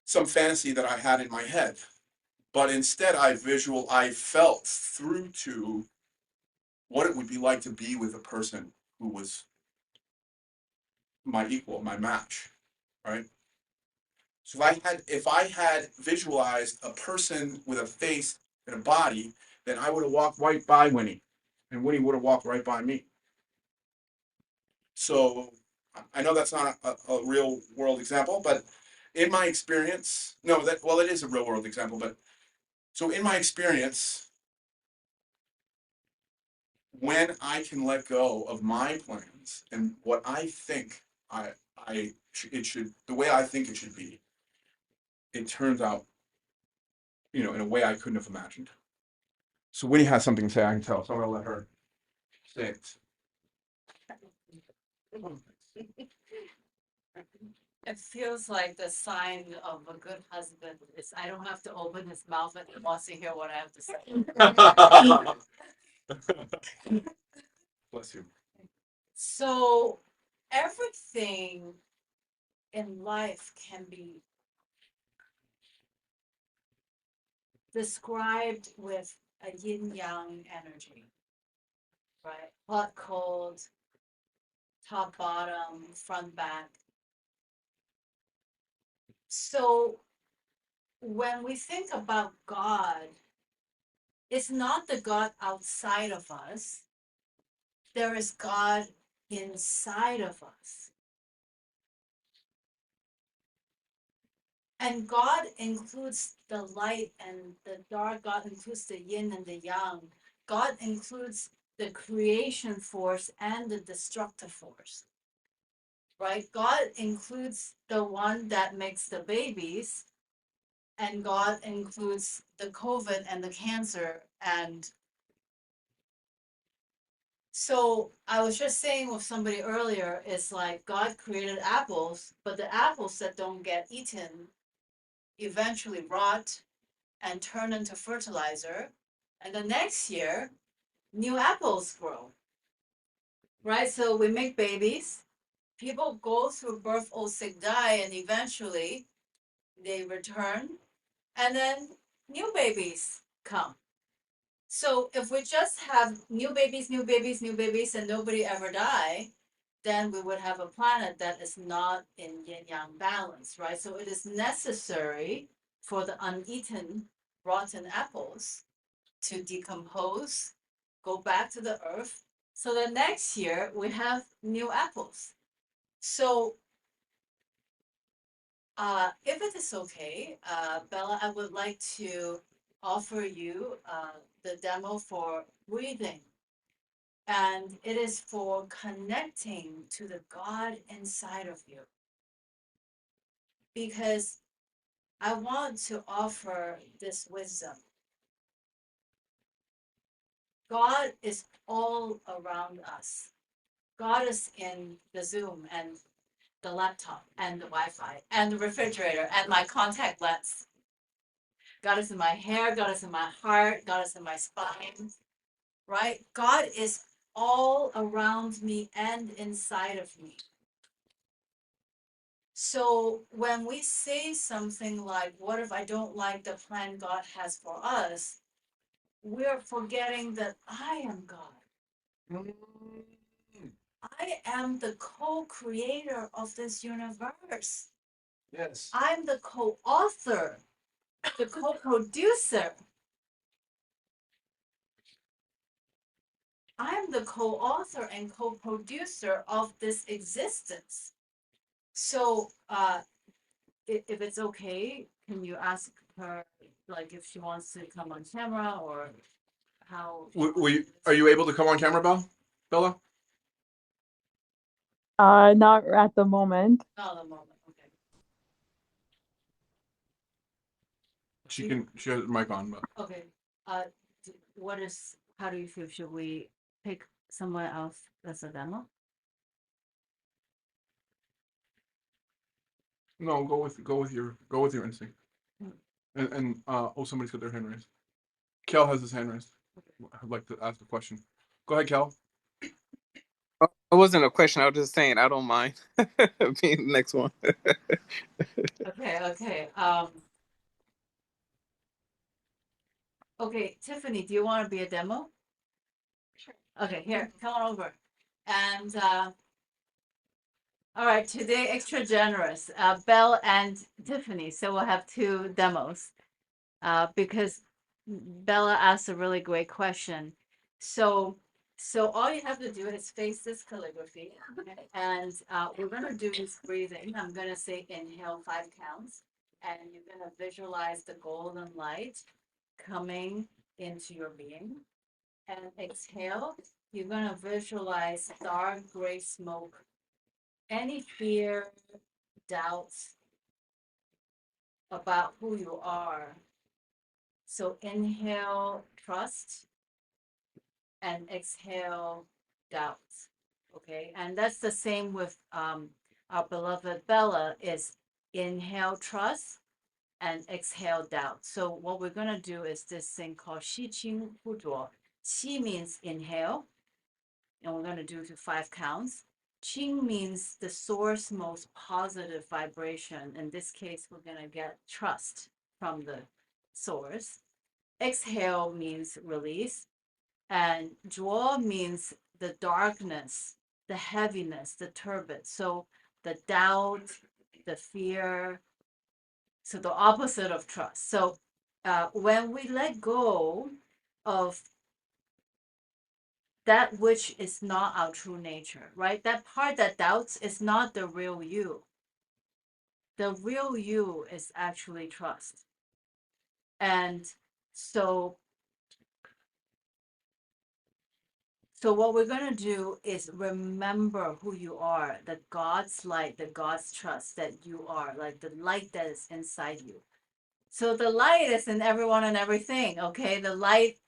fantasy that I had in my head. But instead I felt through to what it would be like to be with a person who was my equal, my match, right? So if I had visualized a person with a face and a body, then I would have walked right by Winnie, and Winnie would have walked right by me. So I know that's not a real world example, but in my experience, it is a real world example, but so in my experience, when I can let go of my plans and what I think the way I think it should be, it turns out, in a way I couldn't have imagined. So Winnie has something to say, I can tell, so I'm gonna let her say it. It feels like the sign of a good husband is I don't have to open his mouth and he wants to hear what I have to say. Bless you. So everything in life can be described with a yin yang energy, right? Hot, cold, top, bottom, front, back. So when we think about God, it's not the God outside of us. There is God inside of us. And God includes the light and the dark. God includes the yin and the yang. God includes the creation force and the destructive force. Right? God includes the one that makes the babies, and God includes the COVID and the cancer. And so I was just saying with somebody earlier, it's like God created apples, but the apples that don't get eaten eventually rot and turn into fertilizer. And the next year, new apples grow. Right? So we make babies. People go through birth, old, sick, die, and eventually they return. And then new babies come. So if we just have new babies, new babies, new babies, and nobody ever die, then we would have a planet that is not in yin yang balance, right? So it is necessary for the uneaten, rotten apples to decompose, go back to the earth, so that next year we have new apples. So if it is okay, Bella, I would like to offer you the demo for breathing. And it is for connecting to the God inside of you. Because I want to offer this wisdom. God is all around us. God is in the Zoom and the laptop and the Wi-Fi and the refrigerator and my contact lens. God is in my hair, God is in my heart, God is in my spine, right? God is all around me and inside of me. So when we say something like, what if I don't like the plan God has for us? We're forgetting that I am God. I am the co-creator of this universe. Yes. I'm the co-author, the co-producer. I'm the co-author and co-producer of this existence. So if it's okay, can you ask her like if she wants to come on camera or how? Are you able to come on camera, Bella? Not at the moment. Not at the moment. Okay. She has her mic on, but Okay. How do you feel? Should we pick someone else as a demo? no, go with your instinct. And somebody's got their hand raised. Kel has his hand raised. I'd like to ask a question. Go ahead, Kel. It wasn't a question. I was just saying I don't mind being the next one. Okay. Okay, Tiffany, do you want to be a demo? Sure. Okay, here, come on over. And all right, today extra generous, Belle and Tiffany. So we'll have two demos. Because Bella asked a really great question. So all you have to do is face this calligraphy, and we're gonna do this breathing. I'm gonna say inhale 5 counts, and you're gonna visualize the golden light coming into your being. And exhale, you're gonna visualize dark gray smoke. Any fear, doubts about who you are. So inhale, trust, and exhale, doubt. Okay, and that's the same with our beloved Bella is inhale, trust, and exhale, doubt. So what we're gonna do is this thing called Xi Qing Hu Duo. Qi means inhale, and we're gonna do to 5 counts. Qing means the source most positive vibration. In this case, we're gonna get trust from the source. Exhale means release, and Zhuo means the darkness, the heaviness, the turbid. So the doubt, the fear, so the opposite of trust. So when we let go of that which is not our true nature, right? That part that doubts is not the real you. The real you is actually trust. And so what we're going to do is remember who you are, the God's light, the God's trust that you are, like the light that is inside you. So the light is in everyone and everything, okay? The light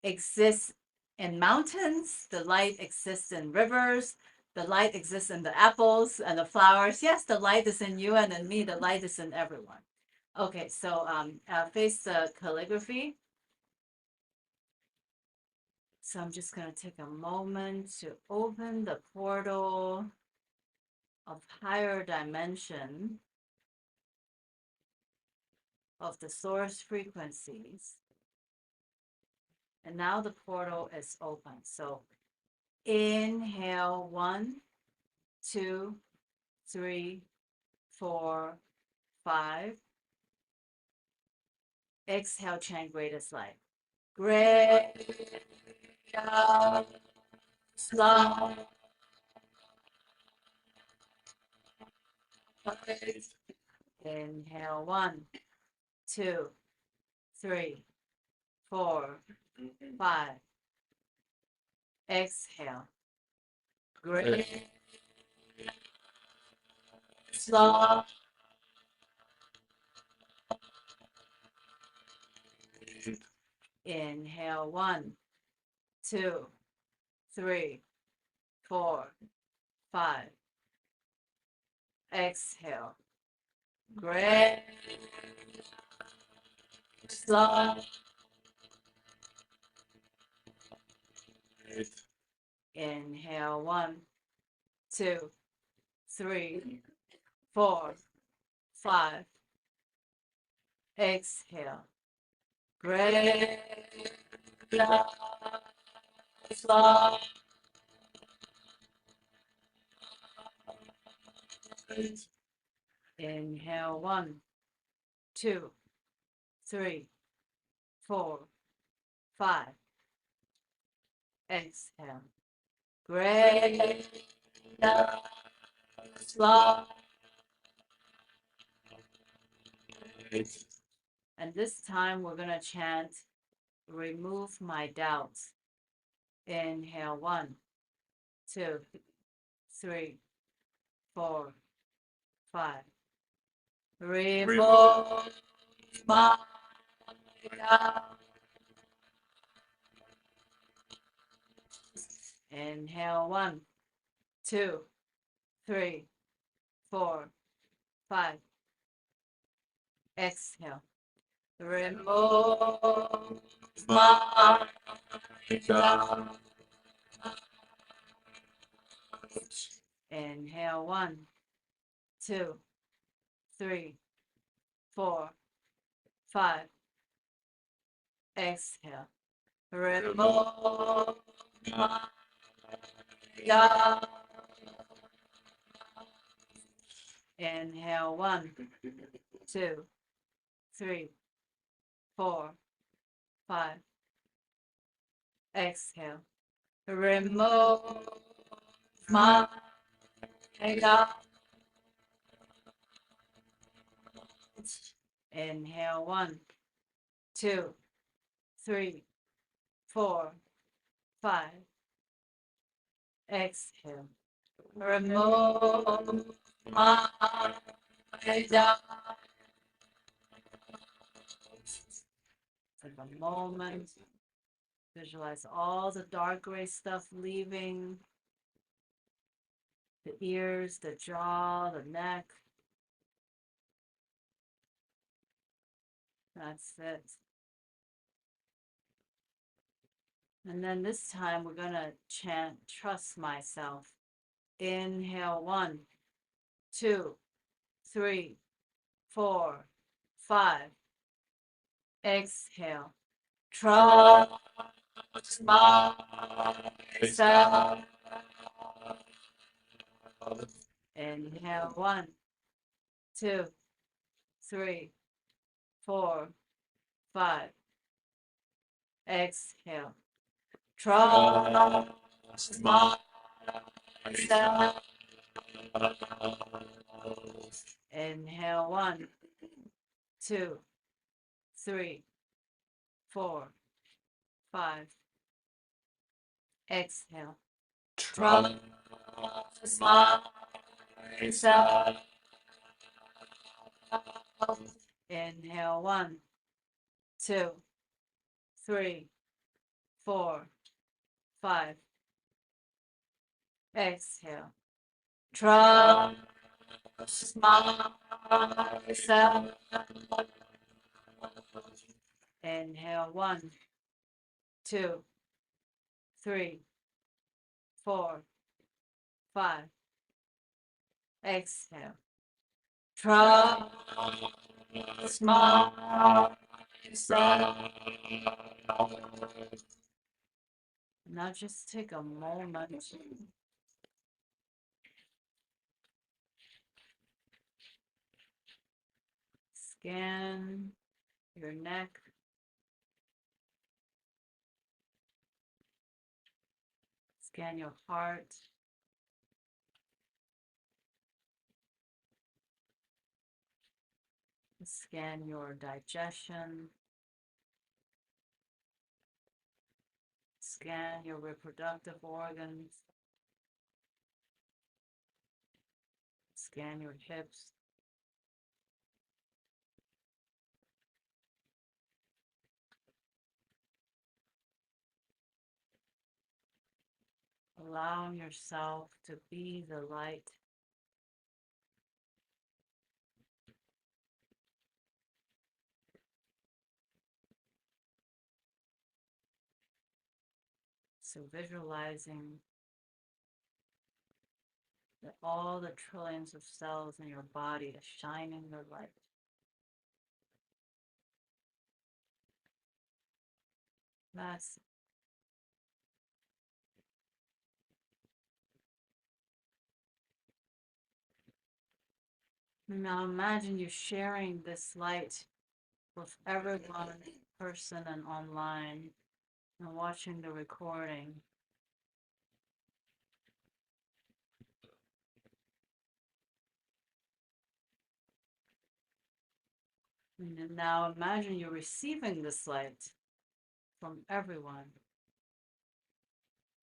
exists in mountains, the light exists in rivers, the light exists in the apples and the flowers. Yes, the light is in you and in me, the light is in everyone. Okay, so face the calligraphy. So I'm just going to take a moment to open the portal of higher dimension of the source frequencies And now the portal is open. So inhale 1, 2, 3, 4, 5. Exhale, chant greatest light. Greatest light. Inhale 1, 2, 3, 4, 5. Exhale. Great. Slow. Inhale 1, 2, 3, 4, 5. Exhale. Great. Slow. Inhale 1, 2, 3, 4, 5. Exhale. Great. Slow. Inhale 1, 2, 3, 4, 5. Exhale. Great. Slow. And this time we're going to chant, remove my doubts. Inhale 1, 2, 3, 4, 5. Remove my doubts. Inhale 1, 2, 3, 4, 5. Exhale. Remove my doubts. Inhale 1, 2, 3, 4, 5. Exhale. Remove my doubts. Inhale 1, 2, 3, 4, 5. Exhale. Remove my doubts. Inhale 1, 2, 3, 4, 5. Exhale. Remove my doubts. Take a moment. Visualize all the dark gray stuff leaving the ears, the jaw, the neck. That's it. And then this time we're going to chant, trust myself. Inhale 1, 2, 3, 4, 5. Exhale. Trust myself. Inhale 1, 2, 3, 4, 5. Exhale. Trust myself. Inhale 1, 2, 3, 4, 5. Exhale. Trust myself. Inhale 1, 2, 3, 4, 5. Exhale. Trust myself. Inhale 1, 2, 3, 4, 5. Exhale. Trust myself. Now just take a moment. Scan your neck. Scan your heart. Scan your digestion. Scan your reproductive organs. Scan your hips. Allowing yourself to be the light. So visualizing that all the trillions of cells in your body are shining the light. That's now imagine you sharing this light with everyone in person and online and watching the recording. And then now imagine you're receiving this light from everyone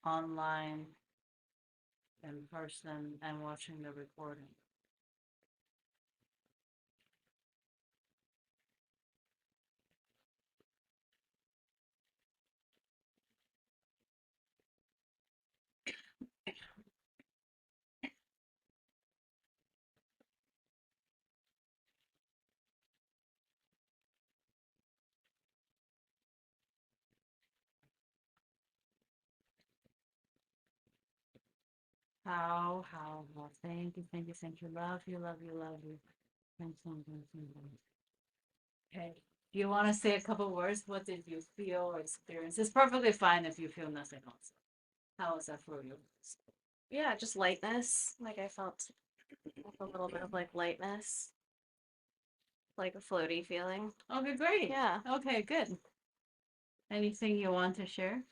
online, in person, and watching the recording. How, thank you, thank you, thank you, love you, love you, love you. Thank you, thank you, thank you. Okay, do you want to say a couple words? What did you feel or experience? It's perfectly fine if you feel nothing else. How was that for you? Yeah, just lightness. Like I felt a little bit of like lightness, like a floaty feeling. Okay, great. Yeah. Okay, good. Anything you want to share?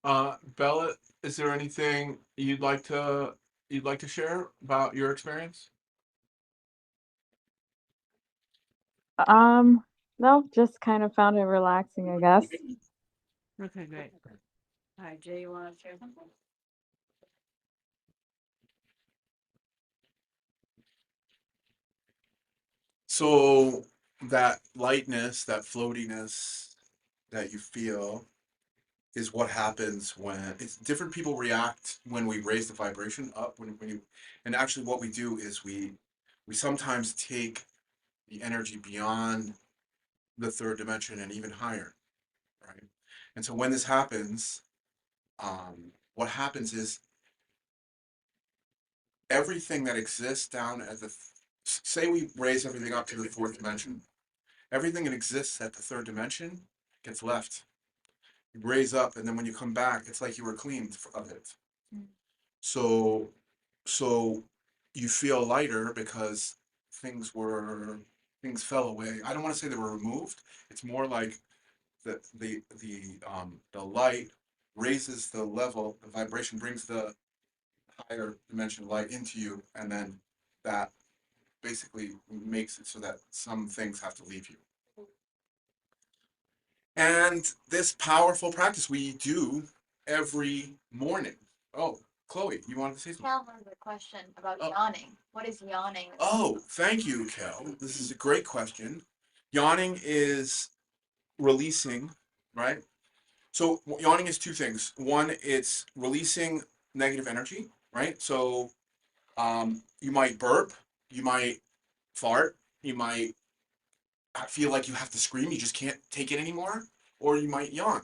Bella, is there anything you'd like to share about your experience? No, just kind of found it relaxing, I guess. Okay, great. All right, Jay, you want to share something? So that lightness, that floatiness that you feel is what happens when it's different people react when we raise the vibration up when you and actually what we do is we sometimes take the energy beyond the third dimension and even higher, right? And so when this happens, what happens is everything that exists down at the say we raise everything up to the fourth dimension, everything that exists at the third dimension gets left. You raise up, and then when you come back, it's like you were cleaned of it. So, so you feel lighter because things were things fell away. I don't want to say they were removed. It's more like the light raises the level, the vibration brings the higher dimension light into you, and then that basically makes it so that some things have to leave you. And this powerful practice we do every morning. Oh, Chloe, you wanted to say something? Cal has a question about Oh. yawning. What is yawning? Oh, thank you, Kel. This is a great question. Yawning is releasing, right? So yawning is two things. One, it's releasing negative energy, right? So you might burp, you might fart, you might feel like you have to scream, you just can't take it anymore, or you might yawn.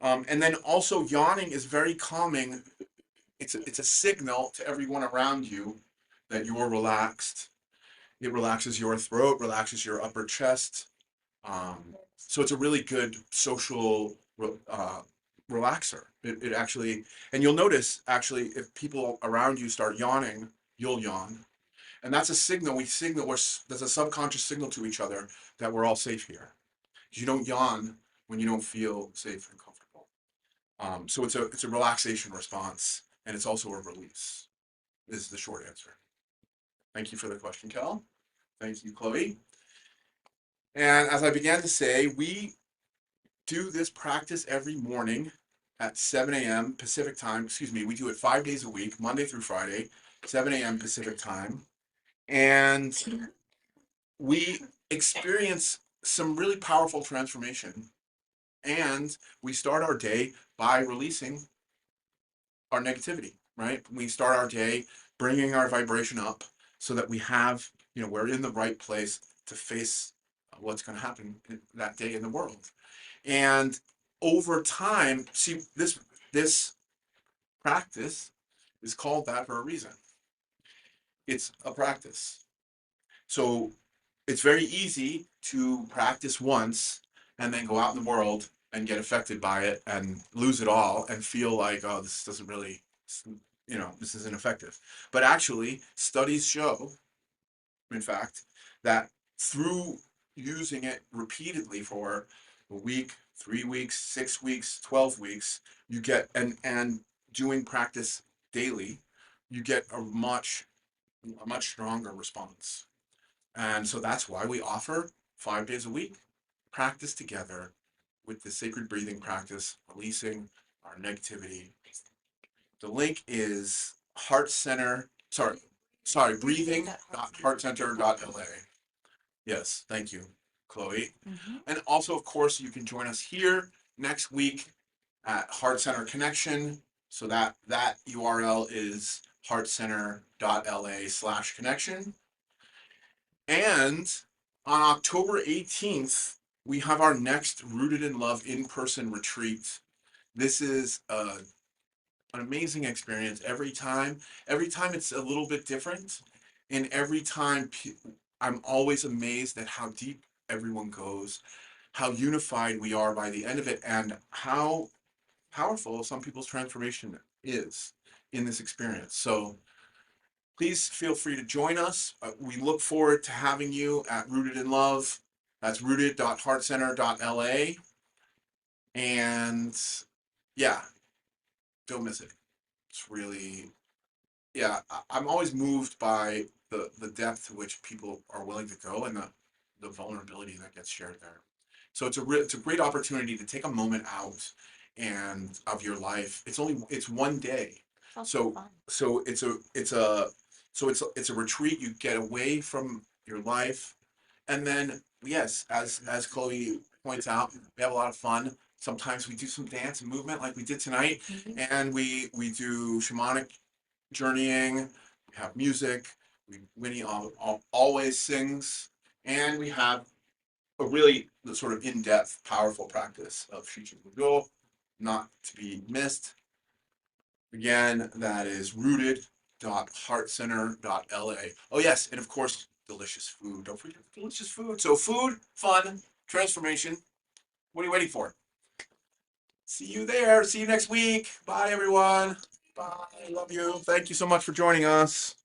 And then also yawning is very calming. It's a signal to everyone around you that you're relaxed. It relaxes your throat, relaxes your upper chest. So it's a really good social relaxer. It actually, and you'll notice actually if people around you start yawning, you'll yawn. And that's a signal, that's a subconscious signal to each other that we're all safe here. You don't yawn when you don't feel safe and comfortable. So it's a relaxation response, and it's also a release, is the short answer. Thank you for the question, Kel. Thank you, Chloe. And as I began to say, we do this practice every morning at 7 a.m. Pacific time. Excuse me, we do it 5 days a week, Monday through Friday, 7 a.m. Pacific time. And we experience some really powerful transformation. And we start our day by releasing our negativity, right? We start our day bringing our vibration up so that we have, we're in the right place to face what's going to happen that day in the world. And over time, see, this practice is called that for a reason. It's a practice. So it's very easy to practice once and then go out in the world and get affected by it and lose it all and feel like, oh, this doesn't really, this isn't effective. But actually, studies show, in fact, that through using it repeatedly for a week, 3 weeks, 6 weeks, 12 weeks, you get, and doing practice daily, you get a much stronger response. And so that's why we offer 5 days a week practice together with the sacred breathing practice, releasing our negativity. The link is breathing.heartcenter.la. Yes, thank you, Chloe. And also, of course, you can join us here next week at Heart Center Connection. So that URL is heartcenter.la/connection. And on October 18th, we have our next Rooted in Love in-person retreat. This is an amazing experience every time. Every time it's a little bit different. And every time I'm always amazed at how deep everyone goes, how unified we are by the end of it, and how powerful some people's transformation is in this experience. So please feel free to join us. We look forward to having you at Rooted in Love. That's rooted.heartcenter.la. And yeah, don't miss it. It's really, I'm always moved by the depth to which people are willing to go and the vulnerability that gets shared there. So it's a great opportunity to take a moment out and of your life. It's one day. So it's a retreat. You get away from your life, and then yes, as Chloe points out, we have a lot of fun. Sometimes we do some dance and movement like we did tonight, and we do shamanic journeying. We have music. Winnie always sings, and we have a really sort of in-depth, powerful practice of Shichen Gudo, not to be missed. Again, that is rooted.heartcenter.la. Oh yes, and of course, delicious food. Don't forget delicious food. So food, fun, transformation. What are you waiting for? See you there. See you next week. Bye, everyone. Bye. Love you. Thank you so much for joining us.